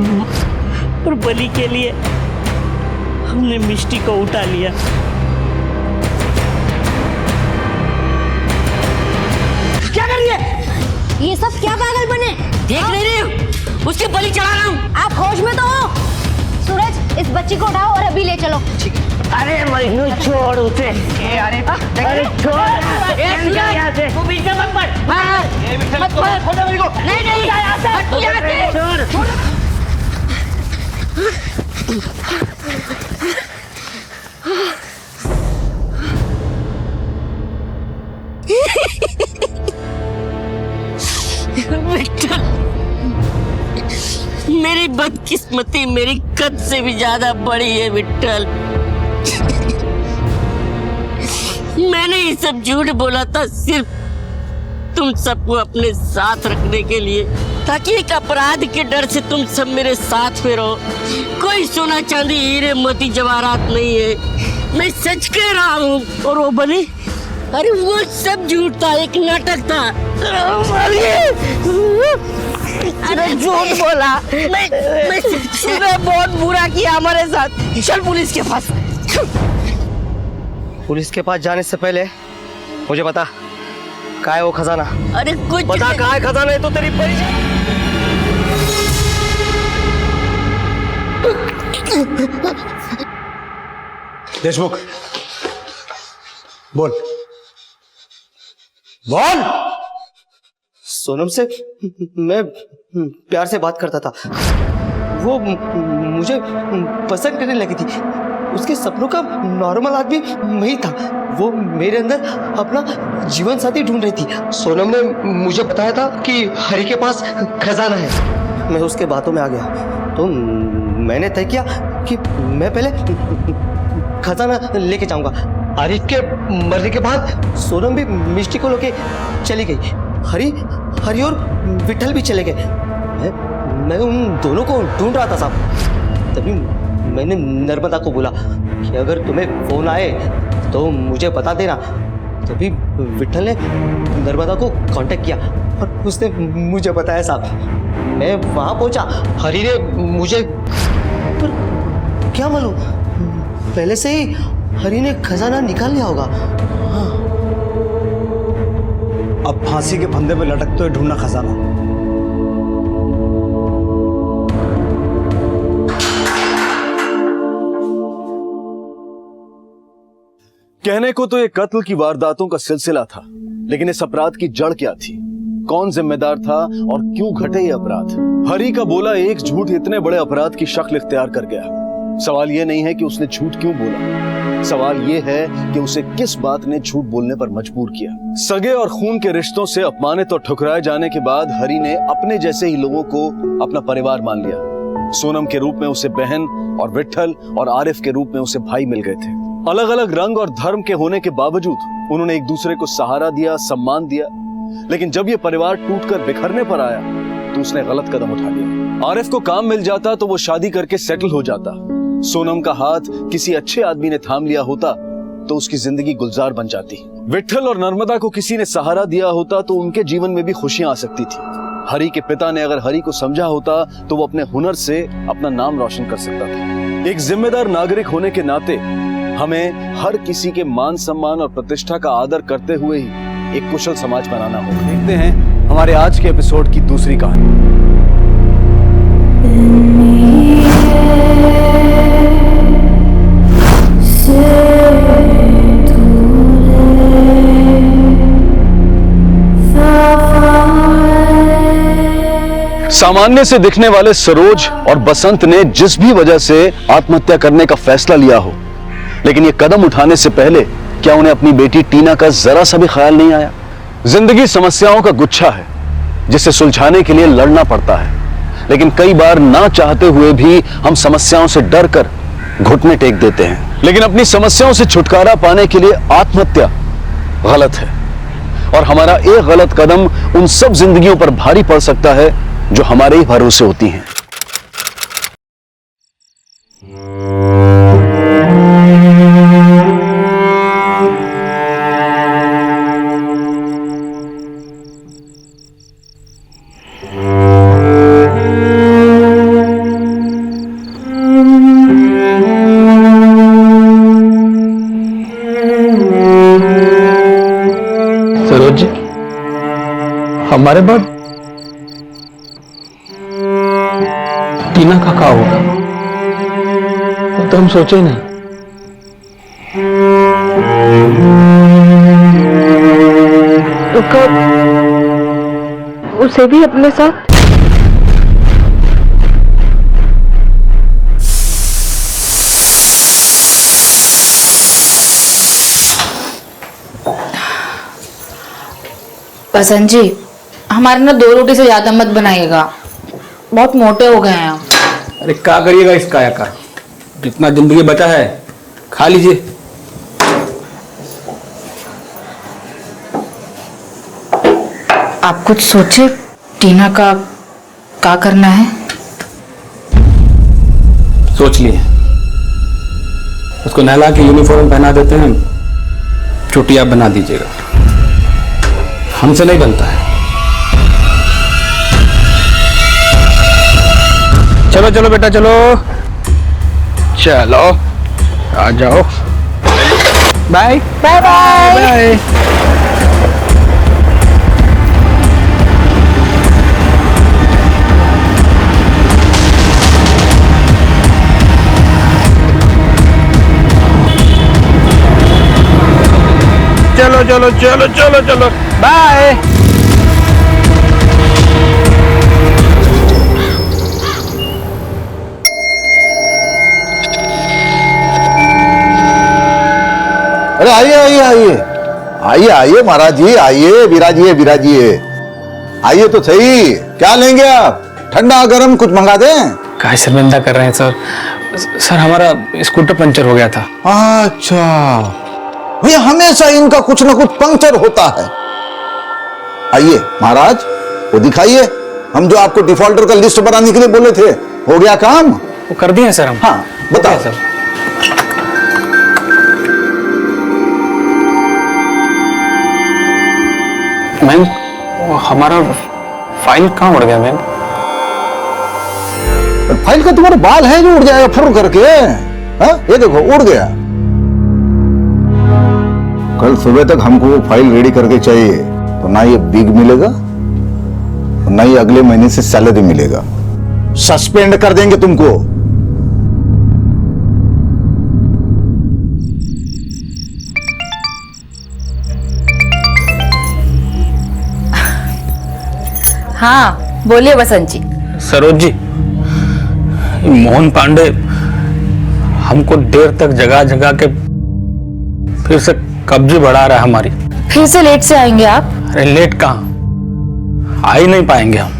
और बलि के लिए हमने मिष्टी को उठा लिया। क्या कर रही है? ये सब क्या पागल बने? देख नहीं रही हूँ, उसकी बलि चढ़ा रहा हूँ। आप होश में तो हो? सूरज, इस बच्ची को उठाओ और अभी ले चलो। ठीक है। अरे मजनू छोड़ उसे। अरे छोड़। तू बीच में मत पड़। मत पड़। नहीं नहीं छोड़। मेरी बदकिस्मती मेरी कद से भी ज्यादा बड़ी है विट्ठल। मैंने ये सब झूठ बोला था सिर्फ तुम सबको अपने साथ रखने के लिए, ताकि एक अपराध के डर से तुम सब मेरे साथ में रहो। कोई सोना चांदी हीरे मोती जवाहरात नहीं है, मैं सच कह रहा हूँ। और वो बने, अरे वो सब झूठ था, एक नाटक था। अरे झूठ बोला। मैं बहुत बुरा किया हमारे साथ। चल पुलिस के पास। पुलिस के पास जाने से पहले मुझे बता, कहाँ है वो खजाना? अरे कुछ बता, कहाँ है खजाना? है तो तेरी परिचय। देशमुख, बोल बोल। सोनम से मैं प्यार से बात करता था, वो मुझे पसंद करने लगी थी। उसके सपनों का नॉर्मल आदमी मैं ही था। वो मेरे अंदर अपना जीवन साथी ढूंढ रही थी। सोनम ने मुझे बताया था कि हरि के पास खजाना है। मैं उसके बातों में आ गया तो मैंने तय किया कि मैं पहले खजाना लेके जाऊंगा। हरि के मरने के बाद सोनम भी मिष्टी को लेके चली गई। हरि और विट्ठल भी चले गए। मैं उन दोनों को ढूंढ रहा था साहब। तभी मैंने नर्मदा को बोला कि अगर तुम्हें फोन आए तो मुझे बता देना। तभी विट्ठल ने नर्मदा को कांटेक्ट किया और उसने मुझे बताया साहब। मैं वहां पहुंचा, हरि ने मुझे, पर क्या मालूम पहले से ही हरि ने खजाना निकाल लिया होगा। हाँ। अब फांसी के फंदे पे लटकते हुए ढूंढना खजाना। कहने को तो ये कत्ल की वारदातों का सिलसिला था, लेकिन इस अपराध की जड़ क्या थी? कौन जिम्मेदार था और क्यों घटे ये अपराध? हरि का बोला एक झूठ इतने बड़े अपराध की शक्ल इख्तियार कर गया। सवाल ये नहीं है कि उसने झूठ क्यों बोला, सवाल ये है कि उसे किस बात ने झूठ बोलने पर मजबूर किया। सगे और खून के रिश्तों से अपमानित और ठुकराए जाने के बाद हरि ने अपने जैसे ही लोगों को अपना परिवार मान लिया। सोनम के रूप में उसे बहन और विट्ठल और आरिफ के रूप में उसे भाई मिल गए थे। अलग अलग रंग और धर्म के होने के बावजूद उन्होंने एक दूसरे को सहारा दिया, सम्मान दिया। लेकिन जब ये परिवार टूटकर बिखरने पर आया तो उसने गलत कदम उठा लिया। आरिफ को काम मिल जाता तो वो शादी करके सेटल हो जाता। सोनम का हाथ किसी अच्छे आदमी ने थाम लिया होता तो उसकी जिंदगी गुलजार बन जाती। विट्ठल और नर्मदा को किसी ने सहारा दिया होता तो उनके जीवन में भी खुशियां आ सकती थी। हरि के पिता ने अगर हरि को समझा होता तो वो अपने हुनर से अपना नाम रोशन कर सकता था। एक जिम्मेदार नागरिक होने के नाते हमें हर किसी के मान सम्मान और प्रतिष्ठा का आदर करते हुए ही एक कुशल समाज बनाना होगा। देखते हैं हमारे आज के एपिसोड की दूसरी कहानी। सामान्य से दिखने वाले सरोज और बसंत ने जिस भी वजह से आत्महत्या करने का फैसला लिया हो, लेकिन ये कदम उठाने से पहले क्या उन्हें अपनी बेटी टीना का जरा सा भी ख्याल नहीं आया? जिंदगी समस्याओं का गुच्छा है जिसे सुलझाने के लिए लड़ना पड़ता है, लेकिन कई बार ना चाहते हुए भी हम समस्याओं से डरकर घुटने टेक देते हैं। लेकिन अपनी समस्याओं से छुटकारा पाने के लिए आत्महत्या गलत है, और हमारा एक गलत कदम उन सब जिंदगियों पर भारी पड़ सकता है जो हमारे ही भरोसे होती हैं। सरोज जी, हमारे बाद टीना का क्या होगा? वो तो हम सोचे ही नहीं। तो कब उसे भी अपने साथ? बसंत जी, हमारे ना 2 रोटी से ज्यादा मत बनाइएगा, बहुत मोटे हो गए हैं हम। अरे क्या करिएगा इस काया का, जितना जिंदगी बचा है खा लीजिए। आप कुछ सोचे टीना का क्या करना है? सोच लिए, उसको नहला के यूनिफॉर्म पहना देते हैं, छुट्टी आप बना दीजिएगा, हमसे नहीं बनता है। चलो चलो बेटा चलो, चलो आ जाओ। Bye bye bye. चलो चलो चलो चलो चलो बाय। अरे आइए आइए आइए आइए आइए महाराज जी, आइए विराजिए विराजिए, आइए तो सही। क्या लेंगे आप, ठंडा गरम कुछ मंगा दें? काहे शर्मिंदा कर रहे हैं सर? सर हमारा स्कूटर पंचर हो गया था। अच्छा भैया, हमेशा इनका कुछ ना कुछ पंक्चर होता है। आइए महाराज, वो दिखाइए, हम जो आपको डिफॉल्टर का लिस्ट बनाने के लिए बोले थे, हो गया काम? वो कर दिए सर हम। हाँ बताओ सर। मैम हमारा फाइल कहाँ उड़ गया मैम? फाइल का तुम्हारा बाल है जो उड़ जाएगा फुर करके? हाँ ये देखो उड़ गया। कल सुबह तक हमको वो फाइल रेडी करके चाहिए, तो ना ये बिग मिलेगा और ना ही अगले महीने से सैलरी मिलेगा। सस्पेंड कर देंगे तुमको। हाँ बोलिए बसंत जी। सरोज जी, मोहन पांडे हमको देर तक जगा जगा के फिर से कब्जे बढ़ा रहा है हमारी। फिर से लेट से आएंगे आप? अरे लेट कहाँ, आ ही नहीं पाएंगे हम।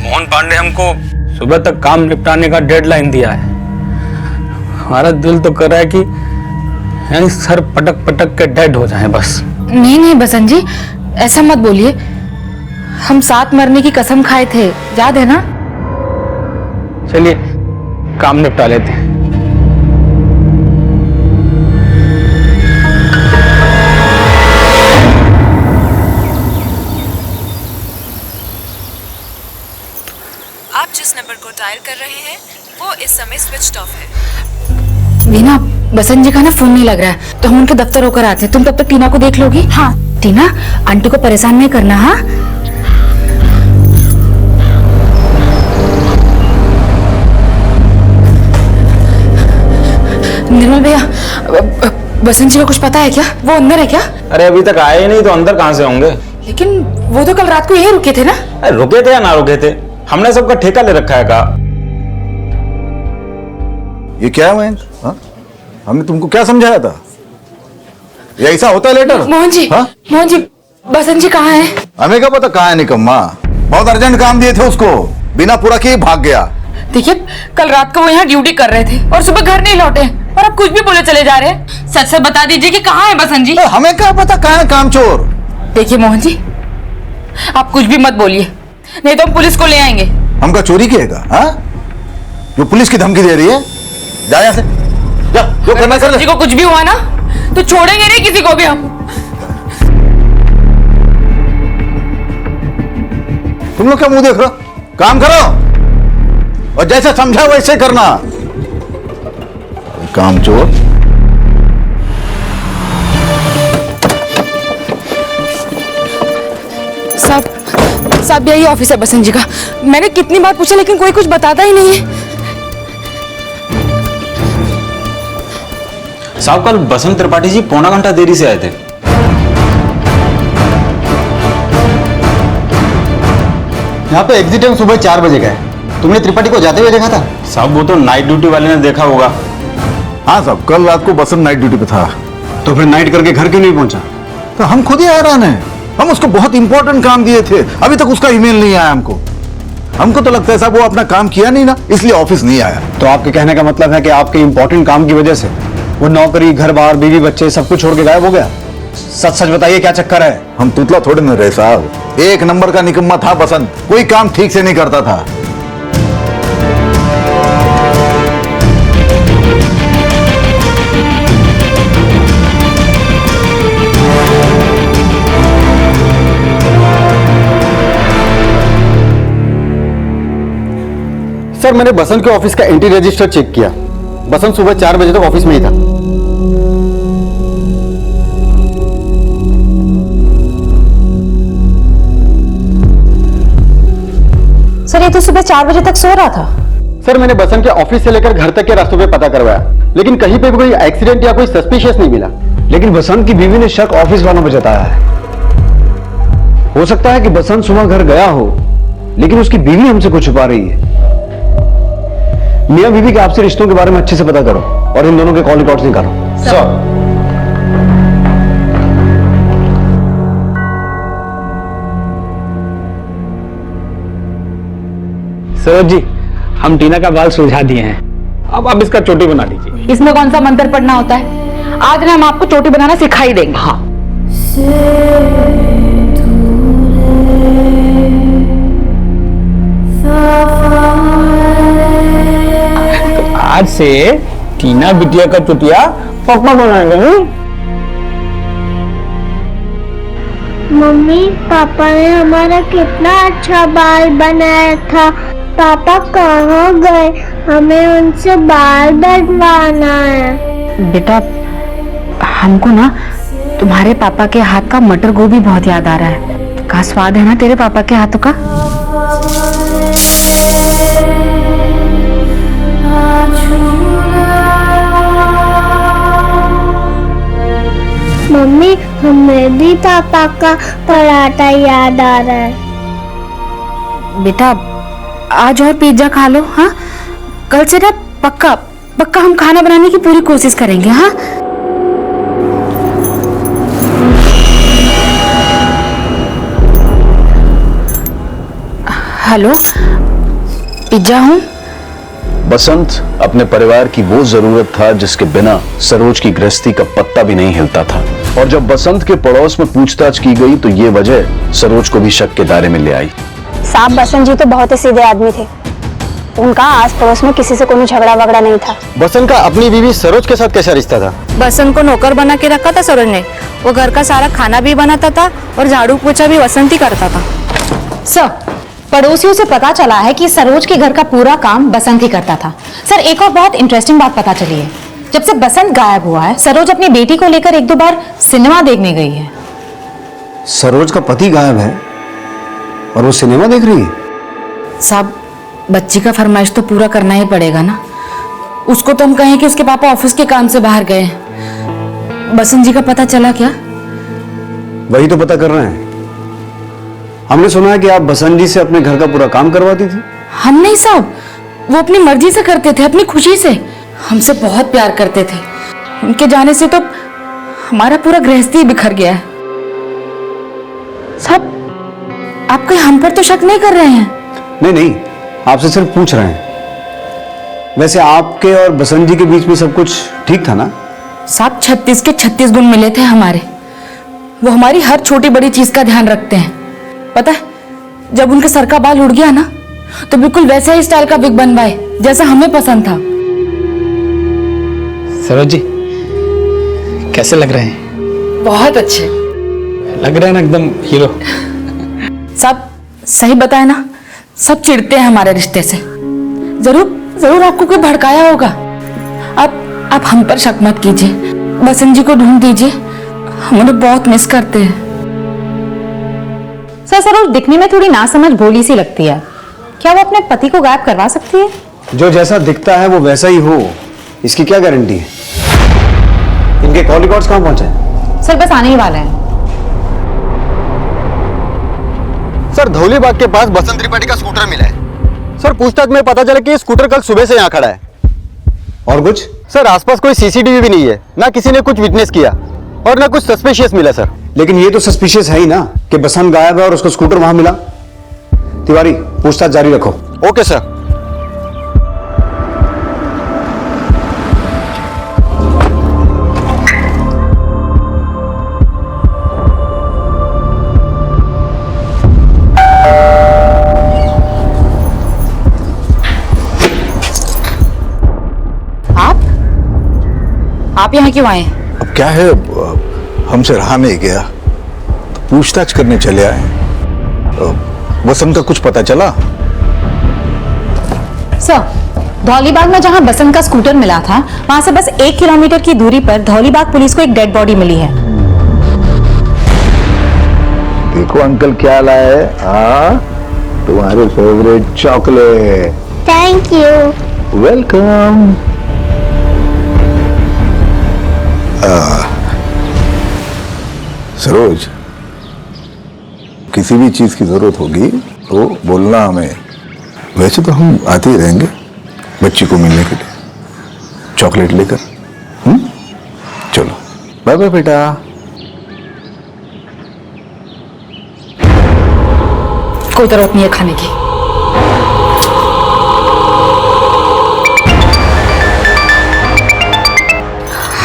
मोहन पांडे हमको सुबह तक काम निपटाने का डेडलाइन दिया है। हमारा दिल तो कर रहा है कि यानी सर पटक पटक के डेड हो जाए बस। नहीं नहीं बसंत जी, ऐसा मत बोलिए, हम साथ मरने की कसम खाए थे, याद है ना? चलिए काम निपटा लेते हैं। आप जिस नंबर को डायल कर रहे हैं वो इस समय स्विच्ड ऑफ है। वीना, बसंत जी का ना फोन नहीं लग रहा है, तो हम उनके दफ्तर होकर आते हैं। तुम तब तक टीना को देख लोगी? हाँ। टीना, आंटी को परेशान नहीं करना। हाँ निर्मल भैया, बसंत जी को कुछ पता है क्या? वो अंदर है क्या? अरे अभी तक आए ही नहीं तो अंदर कहाँ से होंगे? लेकिन वो तो कल रात को यहीं रुके थे ना? अरे रुके थे या ना रुके थे, हमने सबका ठेका ले रखा है। का ये क्या है महेंद्र? हाँ? हमने तुमको क्या समझाया था? ये ऐसा होता है लेटर? मोहन जी, हाँ? मोहन जी, बसंत जी कहाँ है? हमें क्या पता कहाँ है निकम्मा, बहुत अर्जेंट काम दिए थे उसको, बिना पूरा किए भाग गया। देखिए कल रात को वो यहाँ ड्यूटी कर रहे थे और सुबह घर नहीं लौटे, और अब कुछ भी बोले चले जा रहे हैं। सच से बता दीजिए कि कहाँ है बसंत जी? हमें क्या पता कहाँ है कामचोर। देखिए मोहन जी, आप कुछ भी मत बोलिए, नहीं तो हम पुलिस को ले आएंगे। हम क्या चोरी किएगा? हाँ, जो पुलिस की धमकी दे रही है, जा यहाँ से, जा, जो करना कर ले। किसी को कुछ भी हुआ ना तो छोड़ेंगे नहीं किसी को भी हम। तुम लोग क्या मुंह देख रहे हो? काम करो और जैसे समझा वैसे करना। कामचोर। साहब यही ऑफिस है बसंत जी का। मैंने कितनी बार पूछा लेकिन कोई कुछ बताता ही नहीं है। साहब कल बसंत त्रिपाठी जी पौना घंटा देरी से आए थे। यहाँ पे एग्जिट टाइम सुबह 4 बजे का है। तुमने त्रिपाठी को जाते हुए देखा था? साहब वो तो नाइट ड्यूटी वाले ने देखा होगा। हाँ साहब, कल रात को बसंत नाइट ड्यूटी पे था। तो फिर नाइट करके घर क्यों नहीं पहुंचा? तो हम खुद ही हैरान हैं। हम उसको बहुत इंपॉर्टेंट काम दिए थे, अभी तक उसका ईमेल नहीं आया हमको। हमको तो लगता है साहब वो अपना काम किया नहीं ना, इसलिए ऑफिस नहीं आया। तो आपके कहने का मतलब है कि आपके इंपॉर्टेंट काम की वजह से वो नौकरी, घर बार, बीवी बच्चे सब कुछ छोड़ के गायब हो गया? सच सच बताइए क्या चक्कर है? हम तुतला थोड़े न रहे साहब। एक नंबर का निकम्मा था बसंत, कोई काम ठीक से नहीं करता था। सर मैंने बसंत के ऑफिस का एंट्री रजिस्टर चेक किया। बसंत सुबह 4 बजे तक ऑफिस में ही था। सर ये तो सुबह 4 बजे तक सो रहा था। सर मैंने बसंत के ऑफिस से लेकर घर तक के रास्तों पे पता करवाया, लेकिन कहीं पे भी कोई एक्सीडेंट या कोई सस्पिशियस नहीं मिला। लेकिन बसंत की बीवी ने शक ऑफिस वालों पर जताया है। हो सकता है कि बसंत सुबह घर गया हो, लेकिन उसकी बीवी हमसे कुछ छुपा रही है। मियां बीवी के आपसी रिश्तों के बारे में अच्छे से पता करो और इन दोनों के कॉल रिकॉर्ड्स निकालो। सर सरोज जी, हम टीना का बाल सुलझा दिए हैं, अब आप इसका चोटी बना दीजिए। इसमें कौन सा मंत्र पढ़ना होता है? आज ना हम आपको चोटी बनाना सिखा ही देंगे। हाँ तो आज से टीना बिटिया का चोटिया पापा बनाएंगे। मम्मी पापा ने हमारा कितना अच्छा बाल बनाया था। पापा कहाँ गए? हमें उनसे बाल बनवाना है। बेटा हमको ना तुम्हारे पापा के हाथ का मटर गोभी बहुत याद आ रहा है। क्या स्वाद है ना तेरे पापा के हाथों का। मम्मी हमें भी पापा का पराठा याद आ रहा है। बेटा आज और पिज्जा खा लो। हाँ कल से ना पक्का पक्का हम खाना बनाने की पूरी कोशिश करेंगे। हाँ हेलो पिज्जा हूँ। बसंत अपने परिवार की वो जरूरत था जिसके बिना सरोज की गृहस्थी का पत्ता भी नहीं हिलता था। और जब बसंत के पड़ोस में पूछताछ की गई तो ये वजह सरोज को भी शक के दायरे में ले आई। साहब बसंत जी तो बहुत ही सीधे आदमी थे। उनका आस पड़ोस में किसी से कोई झगड़ा वगड़ा नहीं था। बसंत का अपनी बीवी सरोज के साथ कैसा रिश्ता था? बसंत को नौकर बना के रखा था सरोज ने। वो घर का सारा खाना भी बनाता था और झाड़ू पोछा भी बसंत ही करता था। सर पड़ोसियों से पता चला है कि सरोज के घर का पूरा काम बसंत ही करता था। सर एक और बहुत इंटरेस्टिंग बात पता चली है। जब से बसंत गायब हुआ है सरोज अपनी बेटी को लेकर 1-2 बार सिनेमा देखने गई है। सरोज का पति गायब है और वो सिनेमा देख रही है? साहब बच्ची का फरमाइश तो पूरा करना ही पड़ेगा ना। उसको तो हम कहें कि उसके पापा ऑफिस के काम से बाहर गए। बसंत जी का पता चला क्या? वही तो पता कर रहे हैं। हमने सुना है कि आप बसंत जी से अपने घर का पूरा काम करवाती थी। हम नहीं साहब, वो अपनी मर्जी से करते थे, अपनी खुशी से। हमसे बहुत प्यार करते थे। उनके जाने से तो हमारा पूरा गृहस्थी बिखर गया है। साहब आप कहीं हम पर तो शक नहीं कर रहे हैं? नहीं नहीं, आपसे सिर्फ पूछ रहे हैं। वैसे आपके और बसंत जी के बीच में सब कुछ ठीक था ना? साहब 36 के 36 गुण मिले थे हमारे। वो हमारी हर छोटी बड़ी चीज का ध्यान रखते हैं। पता है जब उनके सर का बाल उड़ गया ना तो बिल्कुल वैसे ही स्टाइल का विग बनवाए जैसा हमें पसंद था। सरोज जी कैसे लग रहे हैं? बहुत अच्छे लग रहे हैं ना, एकदम हीरो। सब सही बताए ना, सब चिढ़ते हैं हमारे रिश्ते से। जरूर जरूर आपको कोई भड़काया होगा। आप हम पर शक मत कीजिए। बसंत जी को ढूंढ दीजिए, हम उन्हें बहुत मिस करते हैं। सर सरोज दिखने में थोड़ी नासमझ भोली सी लगती है, क्या वो अपने पति को गायब करवा सकती है? जो जैसा दिखता है वो वैसा ही हो, इसकी क्या गारंटी है? इनके कॉल रिकॉर्ड्स कहां पहुंचे? सर बस आने ही वाले हैं। सर धौलीबाग के पास बसंत त्रिपाठी का स्कूटर मिला है। सर पूछताछ में पता चला कि स्कूटर कल सुबह से यहाँ खड़ा है। और कुछ? सर आसपास कोई सीसीटीवी भी नहीं है, ना किसी ने कुछ विटनेस किया और ना कुछ सस्पिशियस मिला सर। लेकिन ये तो सस्पिशियस है ही ना कि बसंत गायब है और उसको स्कूटर वहां मिला। तिवारी पूछताछ जारी रखो। Okay sir. आप यहाँ क्यों आए? अब क्या है, हमसे रहा नहीं गया तो पूछताछ करने चले आए। बसंत का कुछ पता चला? सर धौलीबाग में जहां बसंत का स्कूटर मिला था वहां से बस 1 किलोमीटर की दूरी पर धौलीबाग पुलिस को एक डेड बॉडी मिली है। देखो अंकल क्या लाए, तुम्हारे favourite chocolate. Thank you. Welcome. Saroj, किसी भी चीज की जरूरत होगी तो बोलना हमें। वैसे तो हम आते ही रहेंगे बच्ची को मिलने के लिए, चॉकलेट लेकर। चलो बाय बाय बेटा। कोई जरूरत नहीं है खाने की।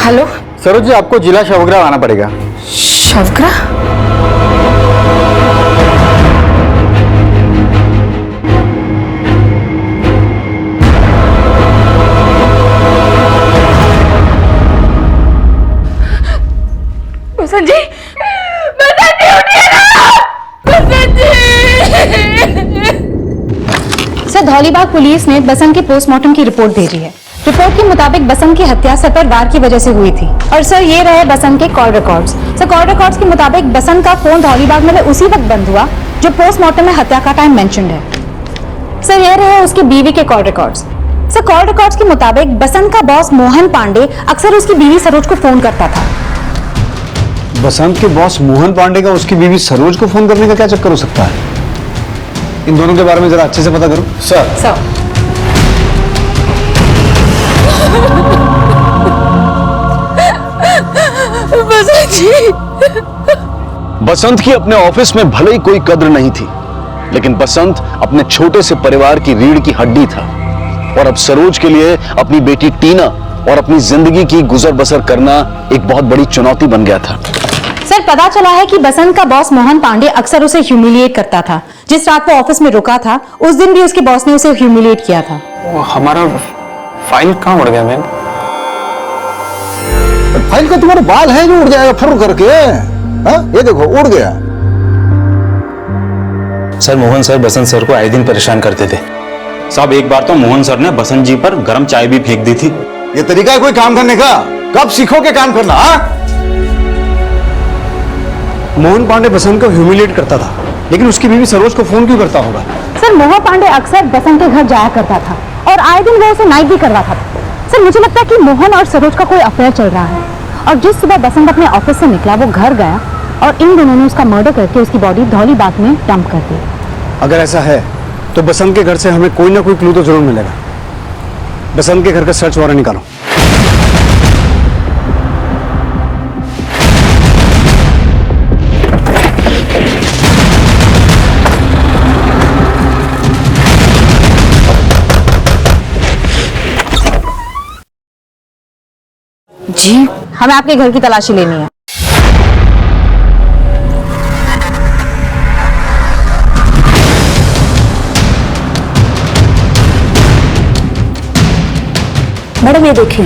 हेलो सरोज जी, आपको जिला शवग्राह आना पड़ेगा। शवग्राह? बसंत जी, बसंत जी उठिए ना! बसंत जी! सर धौलीबाग पुलिस ने बसंत के पोस्टमार्टम की रिपोर्ट भेजी है। रिपोर्ट के मुताबिक बसंत की हत्या सर पर वार की वजह से हुई थी। और सर ये रहे बसंत के call records. Sir call records के मुताबिक बसंत का फोन धौलीबाग में उसी वक्त बंद हुआ जो पोस्टमार्टम में हत्या का टाइम मेंशन्ड है। सर ये रहे उसकी बीवी के call records. Sir call records के मुताबिक बसंत का बॉस मोहन पांडे अक्सर उसकी बीवी सरोज को फोन करता था। बसंत के बॉस मोहन पांडे का उसकी बीवी सरोज को फोन करने का क्या चक्कर हो सकता है? इन दोनों के बारे में जरा अच्छे से पता करो। सर बसंत जी। बसंत की अपने ऑफिस में भले ही कोई कद्र नहीं थी, लेकिन बसंत अपने छोटे से परिवार की रीढ़ की हड्डी था। और अब सरोज के लिए अपनी बेटी टीना और अपनी जिंदगी की गुजर बसर करना एक बहुत बड़ी चुनौती बन गया था। सर पता चला है कि बसंत का बॉस मोहन पांडे अक्सर उसे ह्यूमिलिएट करता था। जिस रात वो ऑफिस में रुका था उस दिन भी उसके बॉस ने उसे ह्यूमिलिएट किया था। हमारा फाइल कहाँ उड़ गया मैम? फाइल का तुम्हारा बाल है जो उड़ जाएगा फुर करके। ये देखो उड़ गया। सर मोहन सर बसंत सर को आए दिन परेशान करते थे साहब। एक बार तो मोहन सर ने बसंत जी पर गर्म चाय भी फेंक दी थी। ये तरीका है कोई काम करने का? कब सीखोगे काम करना? मोहन पांडे बसंत को ह्यूमिलिएट करता था, लेकिन उसकी बीवी सरोज को फोन क्यों करता होगा? सर मोहन पांडे अक्सर बसंत के घर जाया करता था और आए दिन वो उसे नाइट भी करवाता था। सर मुझे लगता है कि मोहन और सरोज का कोई अफेयर चल रहा है। और जिस सुबह बसंत अपने ऑफिस से निकला वो घर गया और इन दोनों ने उसका मर्डर करके उसकी बॉडी धौलीबाग में डंप कर दी। अगर ऐसा है तो बसंत के घर से हमें कोई ना कोई क्लू तो जरूर मिलेगा। बसंत के घर का सर्च वारंट निकालो। जी हमें आपके घर की तलाशी लेनी है। मैडम ये देखिए,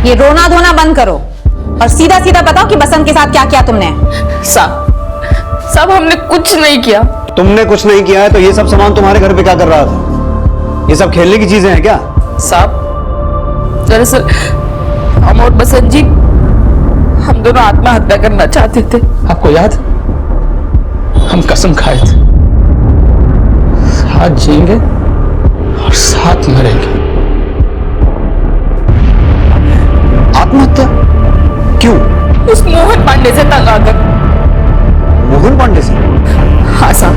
ये रोना धोना बंद करो और सीधा सीधा बताओ कि बसंत के साथ क्या किया तुमने। साहब हमने कुछ नहीं किया। तुमने कुछ नहीं किया है तो ये सब सामान तुम्हारे घर पे क्या कर रहा था? ये सब खेलने की चीजें हैं क्या? साहब दरअसल हम और बसंत जी, हम दोनों आत्महत्या करना चाहते थे। आपको याद, हम कसम खाए थे साथ जिएंगे और साथ मरेंगे। आत्महत्या क्यों? उस मोहन पांडे से तंग आकर। मोहन पांडे से? हाँ साहब,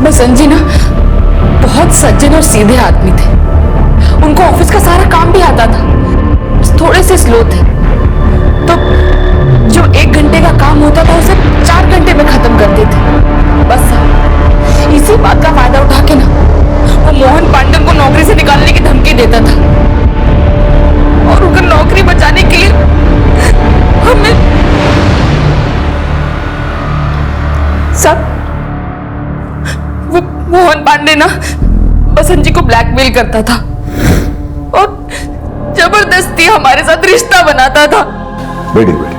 बसंत जी ना बहुत सज्जन और सीधे आदमी थे। उनको ऑफिस का सारा काम भी आता था, बस थोड़े से स्लो थे। तो जो 1 घंटे का काम होता था उसे 4 घंटे में खत्म कर देते। बस साहब, इसी बात का फायदा उठा के ना वो मोहन पांडे को नौकरी से निकालने की धमकी देता था, और उनका नौकरी बचाने के लिए हमें सब, वो मोहन पांडे ना बसंत जी को ब्लैकमेल करता था और जबरदस्ती हमारे साथ रिश्ता बनाता था। बेटी बेटी,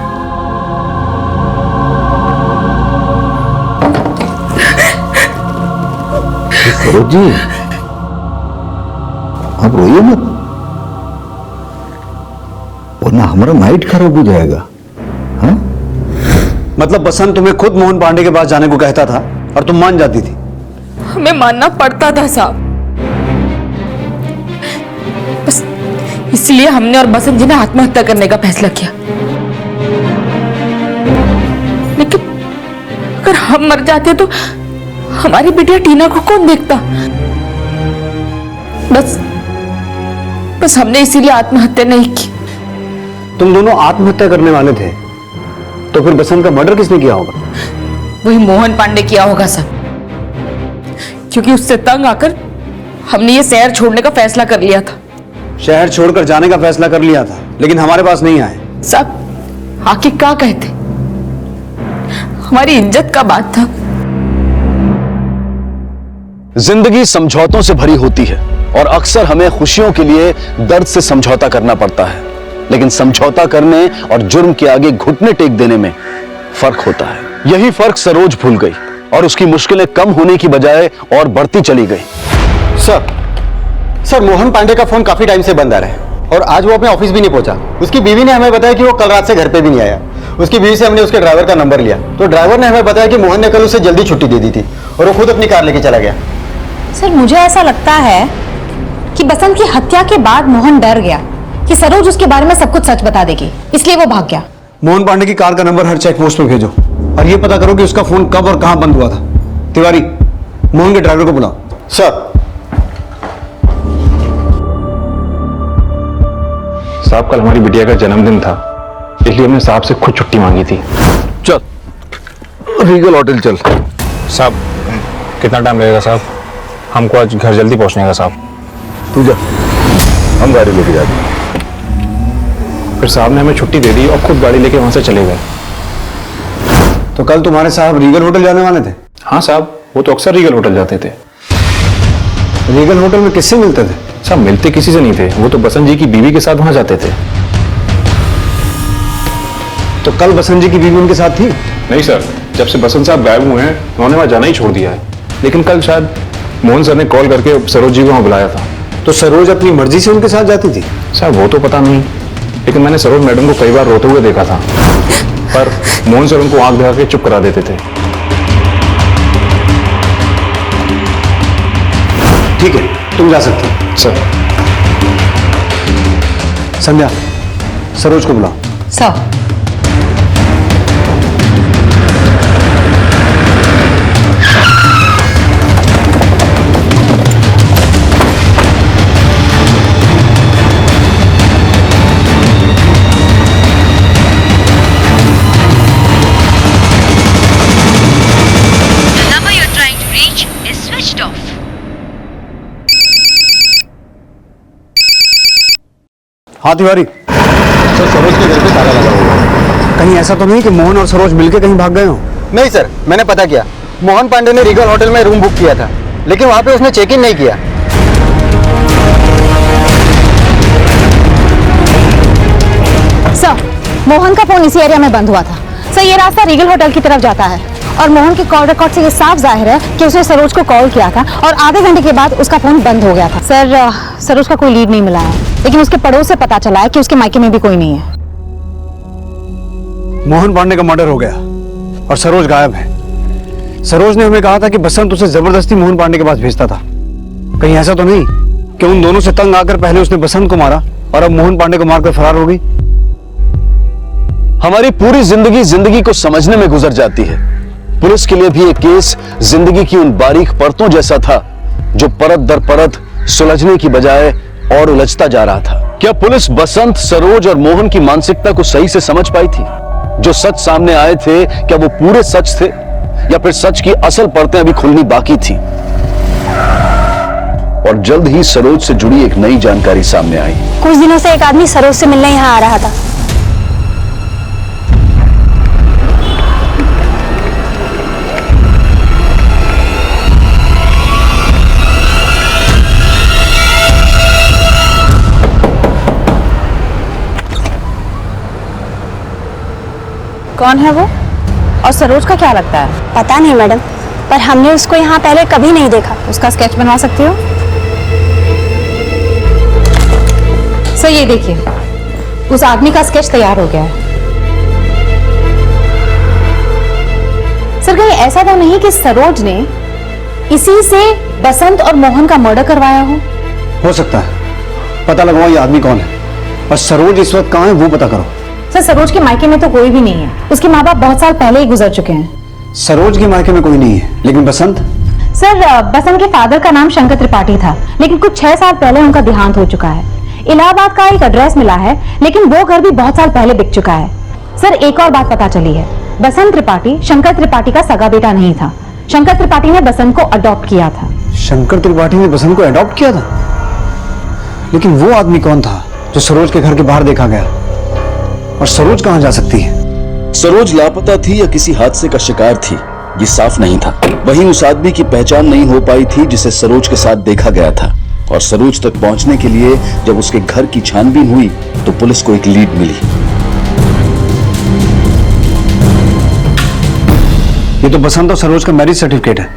सरोज जी आप रोइए मत, वरना हमारा नाइट खराब हो जाएगा। हाँ? मतलब बसंत तुम्हें खुद मोहन पांडे के पास जाने को कहता था और तुम मान जाती थी? हमें मानना पड़ता था साहब, बस इसलिए हमने और बसंत जी ने आत्महत्या करने का फैसला किया। लेकिन अगर हम मर जाते तो हमारी बिटिया टीना को कौन देखता? बस हमने इसीलिए आत्महत्या नहीं की। तुम दोनों आत्महत्या करने वाले थे, तो फिर बसंत का मर्डर किसने किया होगा? वही मोहन पांडे किया होगा सर, क्योंकि उससे तंग आकर हमने ये शहर छोड़ने का फैसला कर लिया था। शहर छोड़कर जाने का फैसला कर लिया था, लेकिन हमारे पास नहीं आए। सब आके क्या कहते, हमारी इज्जत का बात था। जिंदगी समझौतों से भरी होती है और अक्सर हमें खुशियों के लिए दर्द से समझौता करना पड़ता है, लेकिन समझौता करने और जुर्म के आगे घुटने टेक देने में फर्क होता है। यही फर्क सरोज भूल गई और उसकी मुश्किलें कम होने की बजाय और बढ़ती चली गई। सर मोहन पांडे का फोन काफी टाइम से बंद आ रहा है और आज वो अपने ऑफिस भी नहीं पहुंचा। उसकी बीवी ने हमें बताया कि वो कल रात से घर पे भी नहीं आया। उसकी बीवी से हमने उसके ड्राइवर का नंबर लिया, तो ड्राइवर ने हमें बताया कि मोहन ने कल उसे जल्दी छुट्टी दे दी थी और वो खुद अपनी कार लेके चला गया। सर मुझे ऐसा लगता है कि बसंत की हत्या के बाद मोहन डर गया कि सरोज उसके बारे में सब कुछ सच बता देगी, इसलिए वो भाग गया। मोहन पांडे की कार का नंबर हर चेक पोस्ट में भेजो और ये पता करो कि उसका फोन कब और कहां बंद हुआ था। तिवारी, मोहन के ड्राइवर को बुलाओ। सर। साहब कल हमारी बिटिया का जन्मदिन था, इसलिए हमने साहब से खुद छुट्टी मांगी थी। चल रीगल होटल चल। साहब कितना टाइम लगेगा साहब? हमको आज घर जल्दी पहुंचने का साहब। तू जा, हम गाड़ी लेके जाते हैं। फिर साहब ने हमें छुट्टी दे दी और खुद गाड़ी लेके वहां से चले गए। तो कल तुम्हारे साहब रीगल होटल जाने वाले थे? हाँ साहब, वो तो अक्सर रीगल होटल जाते थे। रीगल होटल में किससे मिलते थे? साहब मिलते किसी से नहीं थे, वो तो बसंत जी की बीवी के साथ वहां जाते थे। तो कल बसंत जी की बीवी उनके साथ थी? नहीं सर, जब से बसंत साहब गायब हुए हैं उन्होंने वहां जाना ही छोड़ दिया है। लेकिन कल शायद मोहन सर ने कॉल करके सरोज जी को वहां बुलाया था। तो सरोज अपनी मर्जी से उनके साथ जाती थी? साहब वो तो पता नहीं, लेकिन मैंने सरोज मैडम को कई बार रोते हुए देखा था, पर मोहन सर उनको आंख दिखा के चुप करा देते थे। ठीक है, तुम जा सकते हो। सर। संध्या, सरोज को बुलाओ। सर। हाँ तिवारी। सर सरोज के घर पे ताला लगा हुआ है। कहीं ऐसा तो नहीं कि मोहन और सरोज मिलके कहीं भाग गए हो? नहीं सर, मैंने पता किया। मोहन पांडे ने रीगल होटल में रूम बुक किया था, लेकिन वहां पे उसने चेक इन नहीं किया। सर मोहन का फोन इसी एरिया में बंद हुआ था। सर ये रास्ता रीगल होटल की तरफ जाता है और मोहन के कॉल रिकॉर्ड से ये साफ जाहिर है कि उसने सरोज को कॉल किया था और आधे घंटे के बाद उसका फोन बंद हो गया था। सर सरोज का कोई लीड नहीं मिला है। लेकिन उसके पड़ोस से पता चला है कि उसके मायके में भी कोई नहीं है। मोहन पांडे का मर्डर हो गया और सरोज गायब है। सरोज ने हमें कहा था कि बसंत उसे जबरदस्ती मोहन पांडे के पास भेजता था। कहीं ऐसा तो नहीं कि उन दोनों से तंग आकर पहले उसने बसंत को मारा और अब मोहन पांडे को मारकर फरार हो गई? हमारी पूरी जिंदगी को समझने में गुजर जाती है। पुलिस के लिए भी एक केस जिंदगी की उन बारीक परतों जैसा था जो परत दर परत सुलझने की बजाय और उलझता जा रहा था। क्या पुलिस बसंत, सरोज और मोहन की मानसिकता को सही से समझ पाई थी? जो सच सामने आए थे क्या वो पूरे सच थे या फिर सच की असल परतें अभी खुलनी बाकी थी? और जल्द ही सरोज से जुड़ी एक नई जानकारी सामने आई। कुछ दिनों से एक आदमी सरोज से मिलने यहाँ आ रहा था। कौन है वो और सरोज का क्या लगता है? पता नहीं मैडम, पर हमने उसको यहाँ पहले कभी नहीं देखा। उसका स्केच बनवा सकती हो? सर ये देखिए, उस आदमी का स्केच तैयार हो गया है। सर कहीं ऐसा तो नहीं कि सरोज ने इसी से बसंत और मोहन का मर्डर करवाया हो सकता है। पता लगाओ ये आदमी कौन है और सरोज इस वक्त कहाँ है वो पता करो। सर सरोज के मायके में तो कोई भी नहीं है। उसके माँ बाप बहुत साल पहले ही गुजर चुके हैं। सरोज के मायके में कोई नहीं है, लेकिन बसंत? सर बसंत के फादर का नाम शंकर त्रिपाठी था, लेकिन कुछ 6 साल पहले उनका देहांत हो चुका है। इलाहाबाद का एक एड्रेस मिला है, लेकिन वो घर भी बहुत साल पहले बिक चुका है। सर एक और बात पता चली है, बसंत त्रिपाठी शंकर त्रिपाठी का सगा बेटा नहीं था। शंकर त्रिपाठी ने बसंत को अडॉप्ट किया था। शंकर त्रिपाठी ने बसंत को अडॉप्ट किया था? लेकिन वो आदमी कौन था जो सरोज के घर के बाहर देखा गया? और सरोज कहां जा सकती है? सरोज लापता थी या किसी हादसे का शिकार थी, ये साफ नहीं था। वहीं उस आदमी की पहचान नहीं हो पाई थी जिसे सरोज के साथ देखा गया था। और सरोज तक पहुंचने के लिए जब उसके घर की छानबीन हुई तो पुलिस को एक लीड मिली। ये तो बसंत और सरोज का मैरिज सर्टिफिकेट है।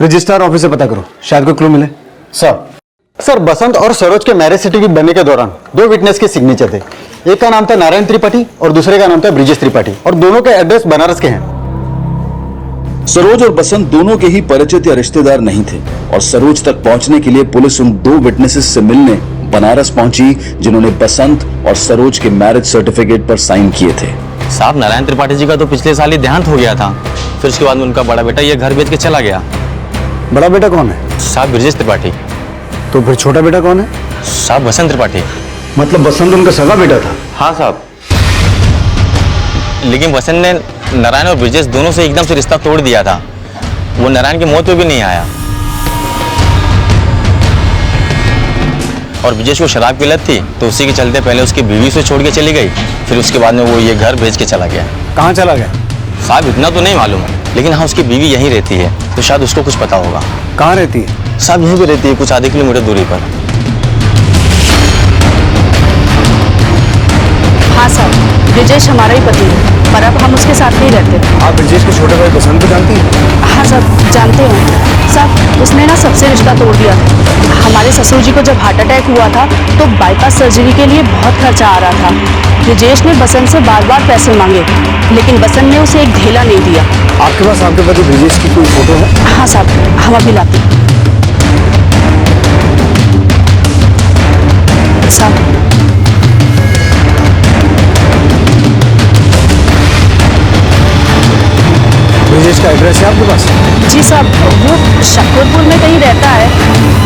रजिस्ट्रार ऑफिस से पता करो, शायद कोई क्लू मिले। सर बसंत और सरोज के मैरिज सर्टिफिकेट बनने के दौरान 2 विटनेस के सिग्नेचर थे। एक का नाम था नारायण त्रिपाठी और दूसरे का नाम था ब्रिजेश त्रिपाठी, और दोनों के एड्रेस बनारस के हैं। सरोज और बसंत दोनों के ही परिचित या रिश्तेदार नहीं थे और सरोज तक पहुंचने के लिए पुलिस उन 2 विटनेसेस से मिलने बनारस पहुंची जिन्होंने बसंत और सरोज के मैरिज सर्टिफिकेट पर साइन किए थे। साहब नारायण त्रिपाठी जी का तो पिछले साल ही देहांत हो गया था, फिर उसके बाद में उनका बड़ा बेटा ये घर बेच के चला गया। बड़ा बेटा कौन है? साहब ब्रिजेश त्रिपाठी। तो फिर छोटा बेटा कौन है? साहब बसंत त्रिपाठी। मतलब बसंत उनका सगा बेटा था? हाँ साहब, लेकिन बसंत ने नारायण और ब्रिजेश दोनों से एकदम से रिश्ता तोड़ दिया था। वो नारायण की मौत पे भी नहीं आया और ब्रिजेश को शराब की लत थी तो उसी के चलते पहले उसकी बीवी से छोड़ के चली गई, फिर उसके बाद में वो ये घर बेच के चला गया। कहाँ चला गया? साहब इतना तो नहीं मालूम, लेकिन हाँ उसकी बीवी यहीं रहती है तो शायद उसको कुछ पता होगा। कहाँ रहती है? साहब यहीं पे रहती है, कुछ आधे किलोमीटर दूरी पर। हाँ सर, ब्रिजेश हमारा ही पति है, पर अब हम उसके साथ नहीं रहते। आप ब्रिजेश के छोटे भाई बसंत को जानती हैं? हाँ सर जानते हैं। साहब उसने ना सबसे रिश्ता तोड़ दिया था। हमारे ससुर जी को जब हार्ट अटैक हुआ था तो बाईपास सर्जरी के लिए बहुत खर्चा आ रहा था। ब्रिजेश ने बसंत से बार बार पैसे मांगे, लेकिन बसंत ने उसे एक ढेला नहीं दिया। आपके पास आपके पति ब्रिजेश की कोई फोटो है? हाँ साहब, हम अभी लाते हैं। साहब ब्रिजेश का एड्रेस है आपके पास? जी साहब, वो शकरपुर में कहीं रहता है,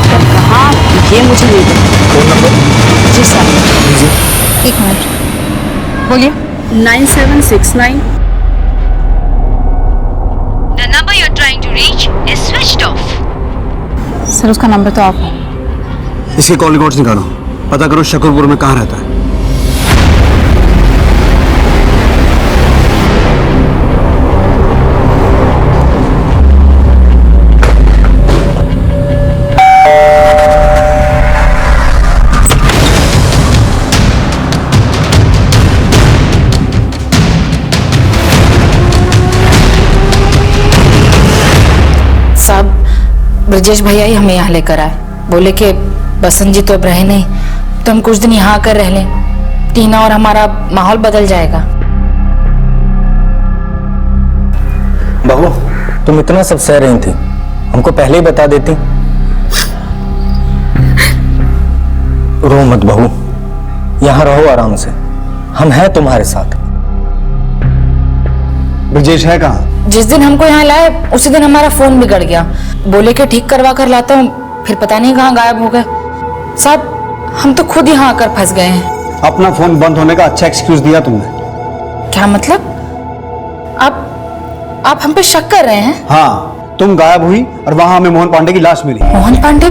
पर कहाँ ये मुझे नहीं पता। Phone number? जी साहब। एक मिनट बोलिए। 9769। The number you're trying to reach is switched off. Sir उसका नंबर तो आप है। इसके कॉल रिकॉर्ड्स निकालो, पता करो शकरपुर में कहाँ रहता है। साहब ब्रजेश भैया ही हमें यहाँ लेकर आए, बोले कि बसंत जी तो अब रहे नहीं, तो हम कुछ दिन यहाँ आकर रह लें। टीना और हमारा माहौल बदल जाएगा। बहू, तुम इतना सब सह रही थी, हमको पहले ही बता देती। रो मत बहू, यहाँ रहो आराम से, हम हैं तुम्हारे साथ। ब्रजेश है कहाँ? जिस दिन हमको यहाँ लाए उसी दिन हमारा फोन बिगड़ गया। बोले कि ठीक करवा कर लाता हूँ, फिर पता नहीं कहाँ गायब हो गए। साहब, हम तो खुद यहाँ आकर फंस गए हैं। अपना फोन बंद होने का अच्छा एक्सक्यूज दिया तुमने। क्या मतलब? आप हम पे शक कर रहे हैं? हाँ, तुम गायब हुई और वहां हमें मोहन पांडे की लाश मिली। मोहन पांडे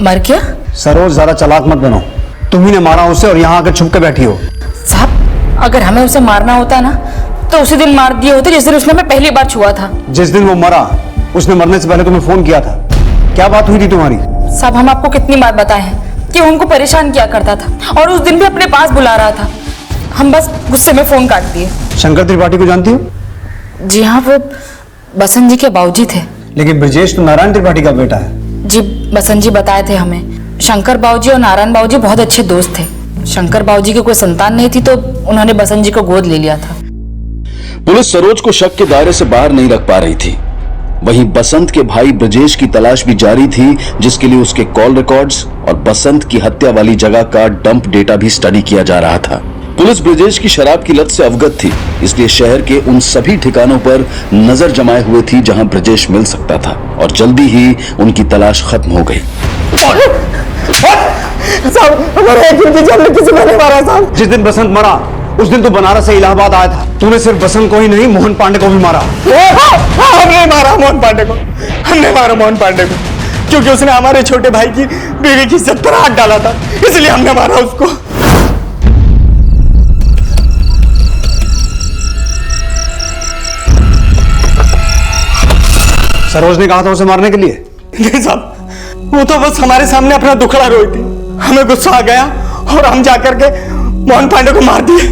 मर गया? सरोज, ज्यादा चालाक मत बनो। तुम ही ने मारा उसे और यहाँ आकर छुप के बैठी हो। साहब, अगर हमें उसे मारना होता ना तो उसी दिन मार दिए होते जिस दिन उसने हमें पहली बार छुआ था। जिस दिन वो मरा, उसने मरने से पहले तुम्हें फोन किया था। क्या बात हुई थी तुम्हारी? साहब, हम आपको कितनी बार बताए हैं कि वो हमको परेशान किया करता था और उस दिन भी अपने पास बुला रहा था। हम बस गुस्से में फोन काट दिए। शंकर त्रिपाठी को जानती हो? जी हाँ, वो बसंत जी के बाबूजी थे। लेकिन ब्रजेश तो नारायण त्रिपाठी का बेटा है। जी, बसंत जी बताए थे हमें। शंकर बाबूजी और नारायण बाबूजी बहुत अच्छे दोस्त थे। शंकर बाबूजी की कोई संतान नहीं थी तो उन्होंने बसंत जी को गोद ले लिया था। पुलिस सरोज को शक के दायरे से बाहर नहीं रख पा रही थी। वहीं बसंत के भाई ब्रजेश की तलाश भी जारी थी, जिसके लिए उसके कॉल रिकॉर्ड्स और बसंत की हत्या वाली जगह का डंप डेटा भी स्टडी किया जा रहा था। पुलिस ब्रजेश की शराब की लत से अवगत थी, इसलिए शहर के उन सभी ठिकानों पर नजर जमाए हुए थी जहां ब्रजेश मिल सकता था, और जल्दी ही उनकी तलाश खत्म हो गई। जिस दिन बसंत मरा उस दिन तो बनारस से इलाहाबाद आया था। तूने सिर्फ बसंत को ही नहीं, मोहन पांडे को भी मारा। हमने मारा मोहन पांडे को, हमने मारा मोहन पांडे को, क्योंकि उसने हमारे छोटे भाई की बीवी की इज्जत पर हाथ डाला था, इसलिए हमने मारा उसको। सरोज ने कहा था उसे मारने के लिए? नहीं साहब, वो तो बस हमारे सामने अपना दुखड़ा रोई थी। हमें गुस्सा आ गया और हम जाकर के मोहन पांडे को मार दिए।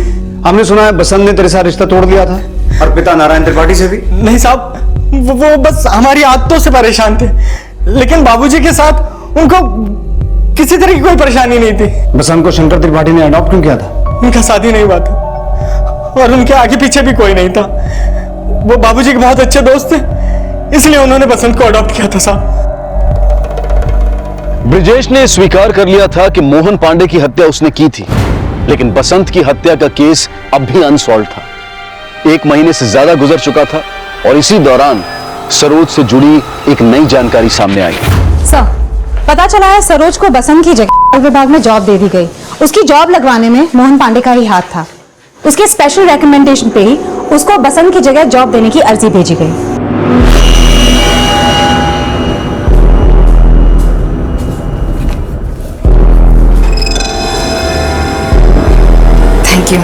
हमने सुना है बसंत ने तेरे साथ रिश्ता तोड़ दिया था, और पिता नारायण त्रिपाठी से भी। नहीं साहब, वो बस हमारी आदतों से परेशान थे, लेकिन बाबूजी के साथ उनको किसी तरह की कोई परेशानी नहीं थी। बसंत को शंकर त्रिपाठी ने अडॉप्ट क्यों किया था? उनका शादी नहीं हुआ था और उनके आगे पीछे भी कोई नहीं था। वो बाबूजी के बहुत अच्छे दोस्त थे, इसलिए उन्होंने बसंत को अडॉप्ट किया था साहब। ब्रजेश ने स्वीकार कर लिया था कि मोहन पांडे की हत्या उसने की थी, लेकिन बसंत की हत्या का केस अब भी अनसॉल्व था। 1 महीने से ज्यादा गुजर चुका था और इसी दौरान सरोज से जुड़ी एक नई जानकारी सामने आई। सर, पता चला है सरोज को बसंत की जगह विभाग में जॉब दे दी गई। उसकी जॉब लगवाने में मोहन पांडे का ही हाथ था। उसके स्पेशल रिकमेंडेशन पे ही उसको बसंत की जगह जॉब देने की अर्जी भेजी गई। Thank you.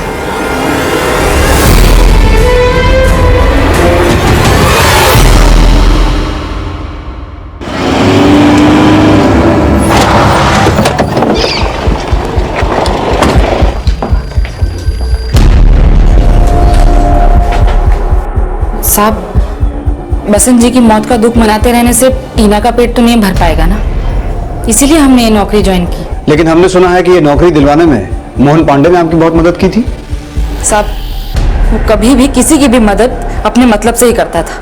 साहब, बसंत जी की मौत का दुख मनाते रहने से टीना का पेट तो नहीं भर पाएगा ना, इसीलिए हमने ये नौकरी ज्वाइन की। लेकिन हमने सुना है कि ये नौकरी दिलवाने में मोहन पांडे ने आपकी बहुत मदद की थी। साहब, वो कभी भी किसी की भी मदद अपने मतलब से ही करता था,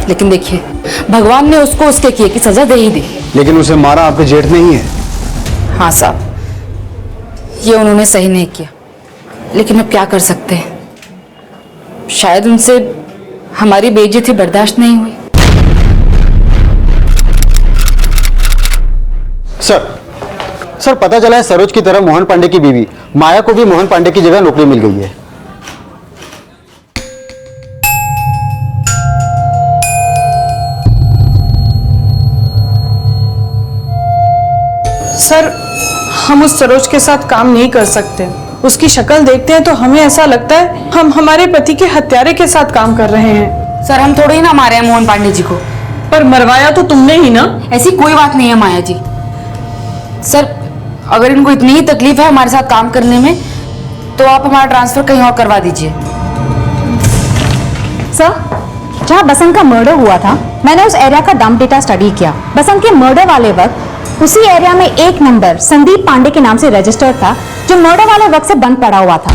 लेकिन देखिए भगवान ने उसको उसके किए की सजा दे ही दी। लेकिन उसे मारा आपके जेठ ने ही है। हाँ साहब, ये उन्होंने सही नहीं किया, लेकिन अब क्या कर सकते हैं, शायद उनसे हमारी बेइज्जती बर्दाश्त नहीं हुई। सर, पता चला है सरोज की तरह मोहन पांडे की बीवी माया को भी मोहन पांडे की जगह नौकरी मिल गई है। सर, हम उस सरोज के साथ काम नहीं कर सकते। उसकी शक्ल देखते हैं तो हमें ऐसा लगता है हम हमारे पति के हत्यारे के साथ काम कर रहे हैं। सर, हम थोड़े ही ना मारे हैं मोहन पांडे जी को। पर मरवाया तो तुमने ही ना। ऐसी कोई बात नहीं है माया जी। सर, अगर इनको इतनी ही तकलीफ है हमारे साथ काम करने में, तो आप हमारा ट्रांसफर कहीं और करवा दीजिए। सर, जहाँ बसंत का मर्डर हुआ था, मैंने उस एरिया का डंप डेटा स्टडी किया। बसंत के मर्डर वाले वक्त उसी एरिया में एक नंबर संदीप पांडे के नाम से रजिस्टर्ड था, जो मर्डर वाले वक्त से बंद पड़ा हुआ था।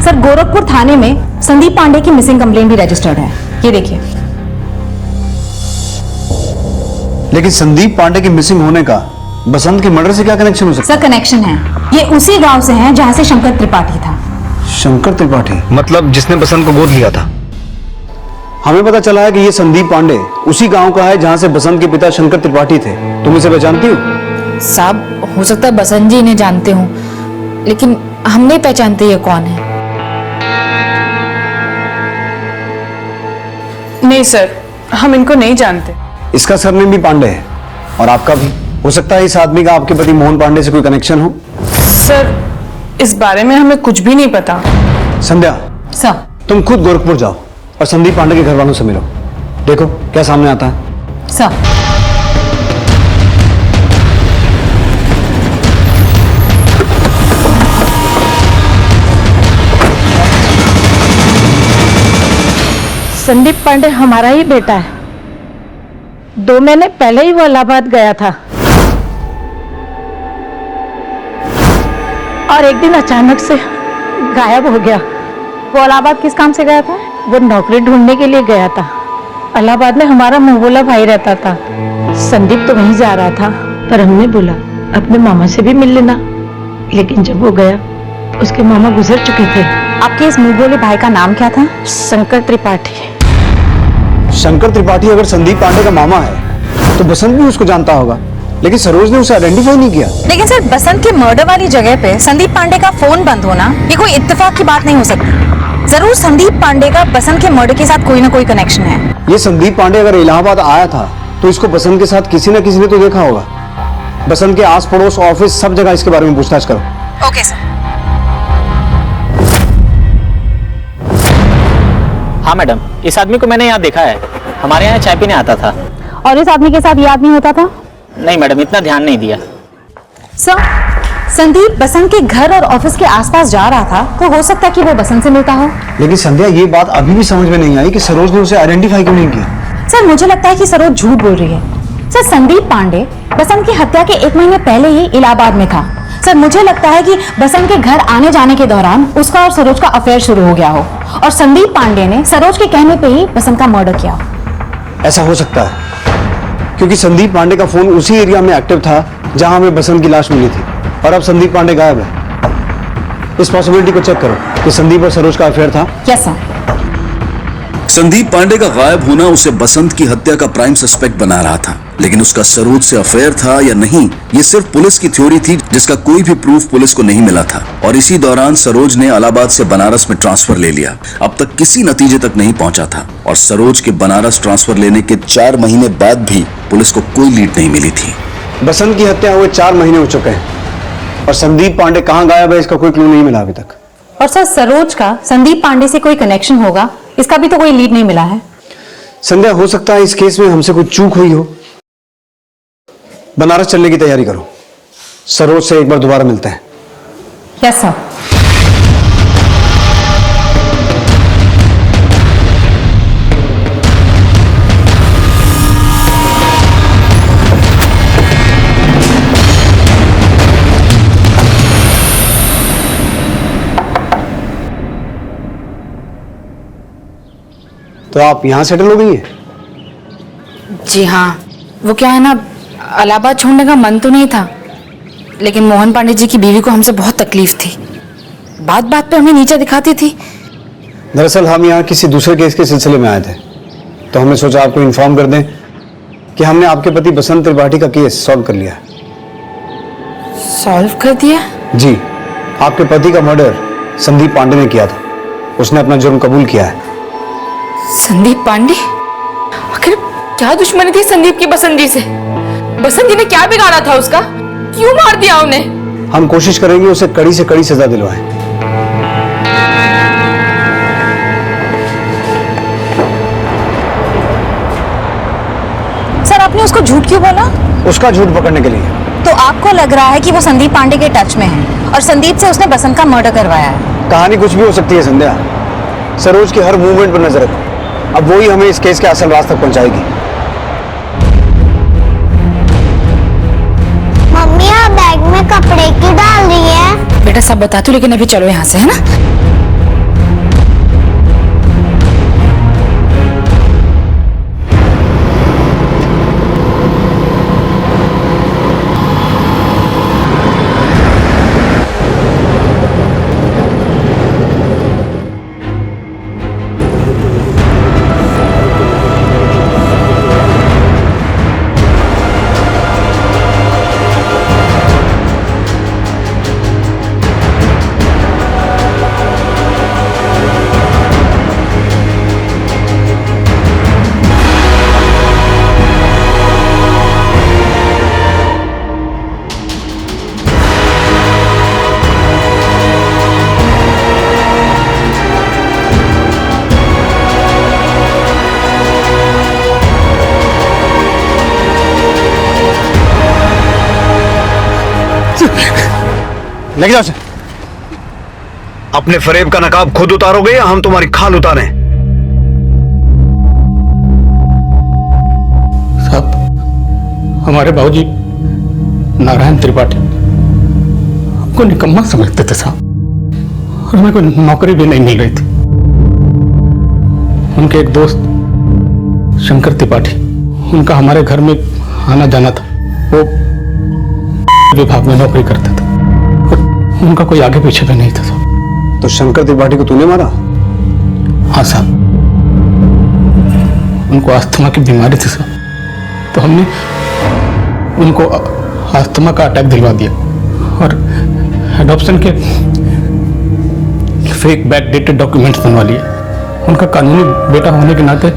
सर, गोरखपुर थाने में संदीप पांडे की मिसिंग कंप्लेंट भी रजिस्टर्ड है, ये देखिए। लेकिन संदीप पांडे के मिसिंग होने का बसंत के मर्डर से क्या कनेक्शन हो सकता है? सर, कनेक्शन है, ये उसी गांव से है जहां से शंकर त्रिपाठी था। शंकर त्रिपाठी मतलब जिसने बसंत को गोद लिया था? हमें पता चला है कि ये संदीप पांडे उसी गांव का है जहां से बसंत के पिता शंकर त्रिपाठी थे। तुम इसे पहचानती हो? साहब, हो सकता है बसंत जी इन्हें जानते हो, लेकिन हम नहीं पहचानते ये कौन है। नहीं सर, हम इनको नहीं जानते। इसका सरनेम भी पांडे है और आपका भी। हो सकता है इस आदमी का आपके पति मोहन पांडे से कोई कनेक्शन हो। सर, इस बारे में हमें कुछ भी नहीं पता। संध्या, सर, तुम खुद गोरखपुर जाओ और संदीप पांडे के घर वालों से मिलो। देखो क्या सामने आता है। सर, संदीप पांडे हमारा ही बेटा है। 2 महीने पहले ही वो इलाहाबाद गया था और एक दिन अचानक से गायब हो गया। वो इलाहाबाद किस काम से गया था? वो नौकरी ढूंढने के लिए गया था। इलाहाबाद में हमारा मुंहबोला भाई रहता था। संदीप तो वहीं जा रहा था, पर हमने बोला अपने मामा से भी मिल लेना। लेकिन जब वो गया, उसके मामा गुजर चुके थे। आपके इस मुंहबोले भाई का नाम क्या था? शंकर त्रिपाठी। शंकर त्रिपाठी अगर संदीप पांडे का मामा है तो बसंत भी उसको जानता होगा, लेकिन सरोज ने उसे आइडेंटिफाई नहीं किया। लेकिन सर, बसंत के मर्डर वाली जगह पे संदीप पांडे का फोन बंद होना ये कोई इत्तेफाक की बात नहीं हो सकती। जरूर संदीप पांडे का बसंत के मर्डर के साथ कोई ना कोई कनेक्शन है। ये संदीप पांडे अगर इलाहाबाद आया था तो इसको बसंत के साथ किसी न किसी ने तो देखा होगा। बसंत के आस पड़ोस, ऑफिस, सब जगह इसके बारे में पूछताछ करो। Okay sir. हाँ मैडम, इस आदमी को मैंने यहाँ देखा है, हमारे यहाँ चाय पीने आता था। और इस आदमी के साथ ये आदमी होता था? नहीं मैडम, इतना ध्यान नहीं दिया। सर, संदीप बसंत के घर और ऑफिस के आसपास जा रहा था, तो हो सकता है कि वो बसंत से मिलता हो। लेकिन संध्या, ये बात अभी भी समझ में नहीं आई कि सरोज ने उसे आइडेंटिफाई क्यों नहीं किया। सर, मुझे लगता है कि सरोज झूठ बोल रही है। सर, संदीप पांडे बसंत की हत्या के 1 महीने पहले ही इलाहाबाद में था। सर, मुझे लगता है कि बसंत के घर आने जाने के दौरान उसका और सरोज का अफेयर शुरू हो गया हो और संदीप पांडे ने सरोज के कहने पे ही बसंत का मर्डर किया। ऐसा हो सकता है क्योंकि संदीप पांडे का फोन उसी एरिया में एक्टिव था जहां हमें बसंत की लाश मिली थी, और अब संदीप पांडे गायब है। इस पॉसिबिलिटी को चेक करो कि संदीप और सरोज का अफेयर था। Yes sir. संदीप पांडे का गायब होना उसे बसंत की हत्या का प्राइम सस्पेक्ट बना रहा था, लेकिन उसका सरोज से अफेयर था या नहीं, ये सिर्फ पुलिस की थ्योरी थी जिसका कोई भी प्रूफ पुलिस को नहीं मिला था। और इसी दौरान सरोज ने इलाहाबाद से बनारस में ट्रांसफर ले लिया। अब तक किसी नतीजे तक नहीं पहुंचा था और सरोज के बनारस ट्रांसफर लेने के 4 महीने बाद भी पुलिस को कोई लीड नहीं मिली थी। बसंत की हत्या हुए 4 महीने हो चुके हैं और संदीप पांडे कहाँ गायब है इसका कोई क्लू नहीं मिला अभी तक। और सर, सरोज का संदीप पांडे से कोई कनेक्शन होगा, इसका भी तो कोई लीड नहीं मिला है। संध्या, हो सकता है इस केस में हमसे कोई चूक हुई हो। बनारस चलने की तैयारी करो, सरोज से एक बार दोबारा मिलते हैं। Yes sir. तो आप यहाँ सेटल हो गई हैं? जी हाँ, वो क्या है ना, इलाहाबाद छोड़ने का मन तो नहीं था, लेकिन मोहन पांडे जी की बीवी को हमसे बहुत तकलीफ थी। बात बात पे हमें नीचे दिखाती थी। दरअसल हम यहाँ किसी दूसरे केस के सिलसिले में आए थे, तो हमने सोचा आपको इन्फॉर्म कर दें कि हमने आपके पति बसंत त्रिपाठी का केस सॉल्व कर लिया। सॉल्व कर दिया? जी, आपके पति का मर्डर संदीप पांडे ने किया था। उसने अपना जुर्म कबूल किया है। संदीप पांडे? आखिर क्या दुश्मनी थी संदीप की बसंत जी से? बसंत जी ने क्या बिगाड़ा था उसका? क्यों मार दिया उन्हें? हम कोशिश करेंगे उसे कड़ी से कड़ी सजा दिलवाएं। सर, आपने उसको झूठ क्यों बोला? उसका झूठ पकड़ने के लिए। तो आपको लग रहा है कि वो संदीप पांडे के टच में है और संदीप से उसने बसंत का मर्डर करवाया है। कहानी कुछ भी हो सकती है संध्या। सरोज के हर मूवमेंट पर नजर रखो, अब वही हमें इस केस के असल रास्ते तक पहुंचाएगी। सब बताती हूँ, लेकिन अभी चलो यहाँ से, है ना? लेके जाओ। अपने फरेब का नकाब खुद उतारोगे या हम तुम्हारी खाल उतारें? साहब, हमारे बाबूजी नारायण त्रिपाठी हमको निकम्मा समझते थे साहब, और हमें कोई नौकरी भी नहीं मिल रही थी। उनके एक दोस्त शंकर त्रिपाठी, उनका हमारे घर में आना जाना था। वो विभाग में नौकरी करते थे, उनका कोई आगे पीछे भी नहीं था साहब। तो शंकर त्रिपाठी को तूने मारा? हाँ साहब, उनको अस्थमा की बीमारी थी साहब, तो हमने उनको अस्थमा का अटैक दिलवा दिया और एडॉप्शन के फेक बैक डेटेड डॉक्यूमेंट्स बनवा लिए। उनका कानूनी बेटा होने के नाते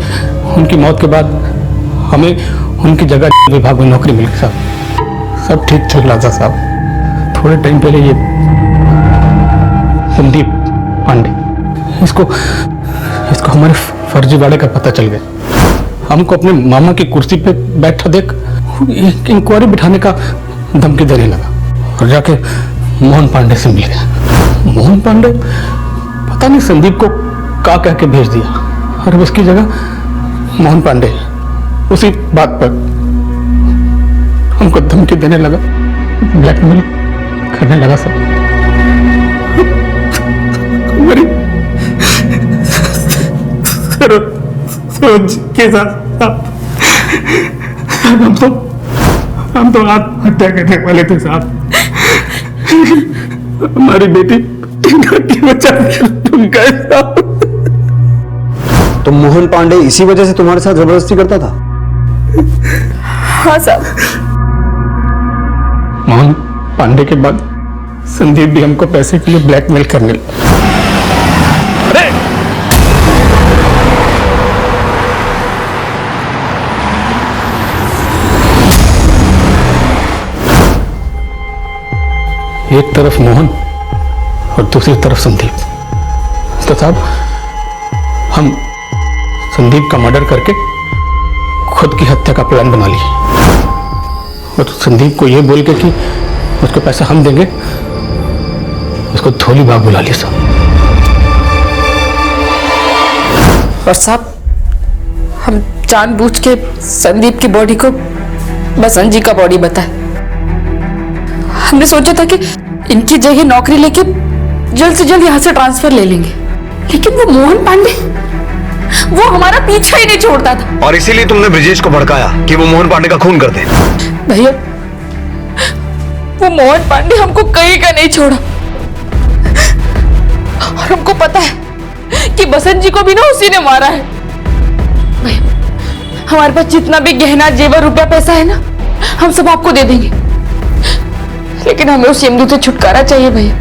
उनकी मौत के बाद हमें उनकी जगह विभाग में नौकरी मिल गई साहब। सब ठीक चल रहा था साहब। थोड़े टाइम पहले ये संदीप पांडे, इसको हमारे फर्जीवाड़े का पता चल गया। हमको अपने मामा की कुर्सी पे बैठा देख इंक्वायरी बिठाने का धमकी देने लगा और जाके मोहन पांडे से मिल गया। मोहन पांडे पता नहीं संदीप को क्या कह के भेज दिया और अब इसकी जगह मोहन पांडे उसी बात पर हमको धमकी देने लगा, ब्लैकमेल करने लगा सब। हमारी सरोज के साथ हम तो आत्महत्या करने वाले थे साहब। हमारी बेटी की बचा गए साहब। तो मोहन पांडे इसी वजह से तुम्हारे साथ जबरदस्ती करता था? हाँ साहब। मोहन पांडे के बाद संदीप भी हमको पैसे के लिए ब्लैकमेल करने लगा। अरे एक तरफ मोहन और दूसरी तरफ संदीप। तो साहब हम संदीप का मर्डर करके खुद की हत्या का प्लान बना लिए और संदीप को यह बोल के कि उसको पैसा हम देंगे, उसको धोली बाग बुला लिया साहब। और साहब हम जानबूझ के संदीप की बॉडी को बसंत जी का बॉडी बताया। हमने सोचा था कि इनकी जगह नौकरी लेके जल्द से जल्द यहाँ से ट्रांसफर ले लेंगे, लेकिन वो मोहन पांडे वो हमारा पीछा ही नहीं छोड़ता था। और इसीलिए तुमने ब्रिजेश को भड़काया कि वो मोहन पांडे का खून कर दे। भैया वो मोहन पांडे हमको कहीं का नहीं छोड़ा और हमको पता है कि बसंत जी को भी ना उसी ने मारा है। भैया हमारे पास जितना भी गहना जेवर रुपया पैसा है ना, हम सब आपको दे देंगे, लेकिन हमें उस यमदूत से छुटकारा चाहिए भैया।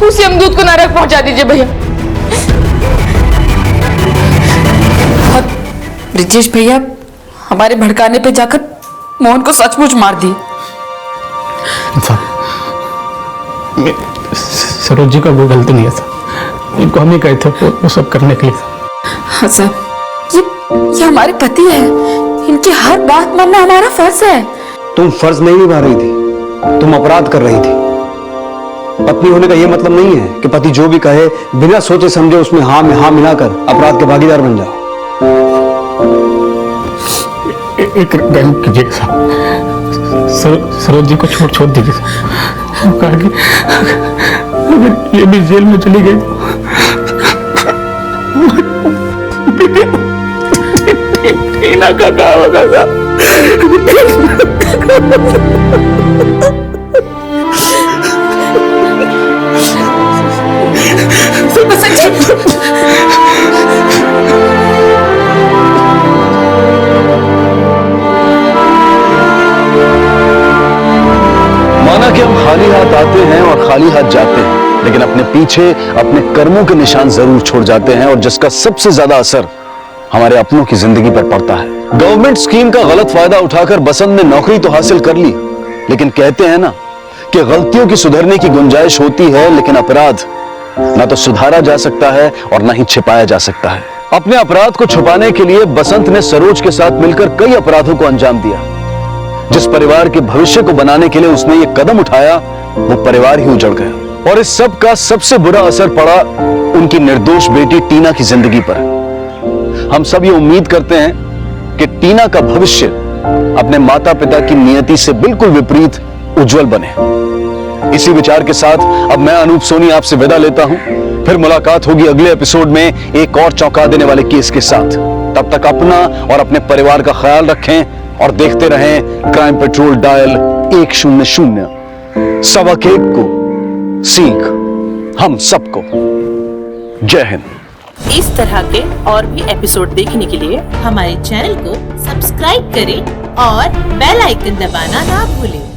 उस यमदूत को नरक पहुंचा दीजिए भैया। और ब्रिजेश भैया हमारे भड़काने पे जाकर मोहन को सचमुच मार दिए। सरोज जी का वो गलती नहीं है साहब, इनको हम ही कहे थे वो सब करने के लिए। हाँ साहब, ये हमारे पति है, इनकी हर बात मानना हमारा फर्ज है। तुम फर्ज नहीं निभा रही थी, तुम अपराध कर रही थी। पत्नी होने का यह मतलब नहीं है कि पति जो भी कहे बिना सोचे समझे उसमें हाँ में हाँ मिलाकर अपराध के भागीदार बन जाओ। एक रहम कीजिए साहब, सरोज जी को छोड़ दीजिए साहब। अगर ये भी जेल में चली गई टीना का क्या होगा साहब? माना कि हम खाली हाथ आते हैं और खाली हाथ जाते हैं, लेकिन अपने पीछे अपने कर्मों के निशान जरूर छोड़ जाते हैं, और जिसका सबसे ज्यादा असर हमारे अपनों की जिंदगी पर पड़ता है। गवर्नमेंट स्कीम का गलत फायदा उठाकर बसंत ने नौकरी तो हासिल कर ली, लेकिन कहते हैं ना कि गलतियों की सुधरने की गुंजाइश होती है, लेकिन अपराध ना तो सुधारा जा सकता है और ना ही छिपाया जा सकता है। अपने अपराध को छुपाने के लिए बसंत ने सरोज के साथ मिलकर कई अपराधों को अंजाम दिया। जिस परिवार के भविष्य को बनाने के लिए उसने ये कदम उठाया, वो परिवार ही उजड़ गया, और इस सब का सबसे बुरा असर पड़ा उनकी निर्दोष बेटी टीना की जिंदगी पर। हम सब ये उम्मीद करते हैं कि टीना का भविष्य अपने माता पिता की नियति से बिल्कुल विपरीत उज्जवल बने। इसी विचार के साथ अब मैं अनूप सोनी आपसे विदा लेता हूं। फिर मुलाकात होगी अगले एपिसोड में एक और चौंका देने वाले केस के साथ। तब तक अपना और अपने परिवार का ख्याल रखें और देखते रहें क्राइम पेट्रोल डायल 100। सबक एक को सीख हम सबको। जय हिंद। इस तरह के और भी एपिसोड देखने के लिए हमारे चैनल को सब्सक्राइब करें और बेल आइकन दबाना ना भूलें।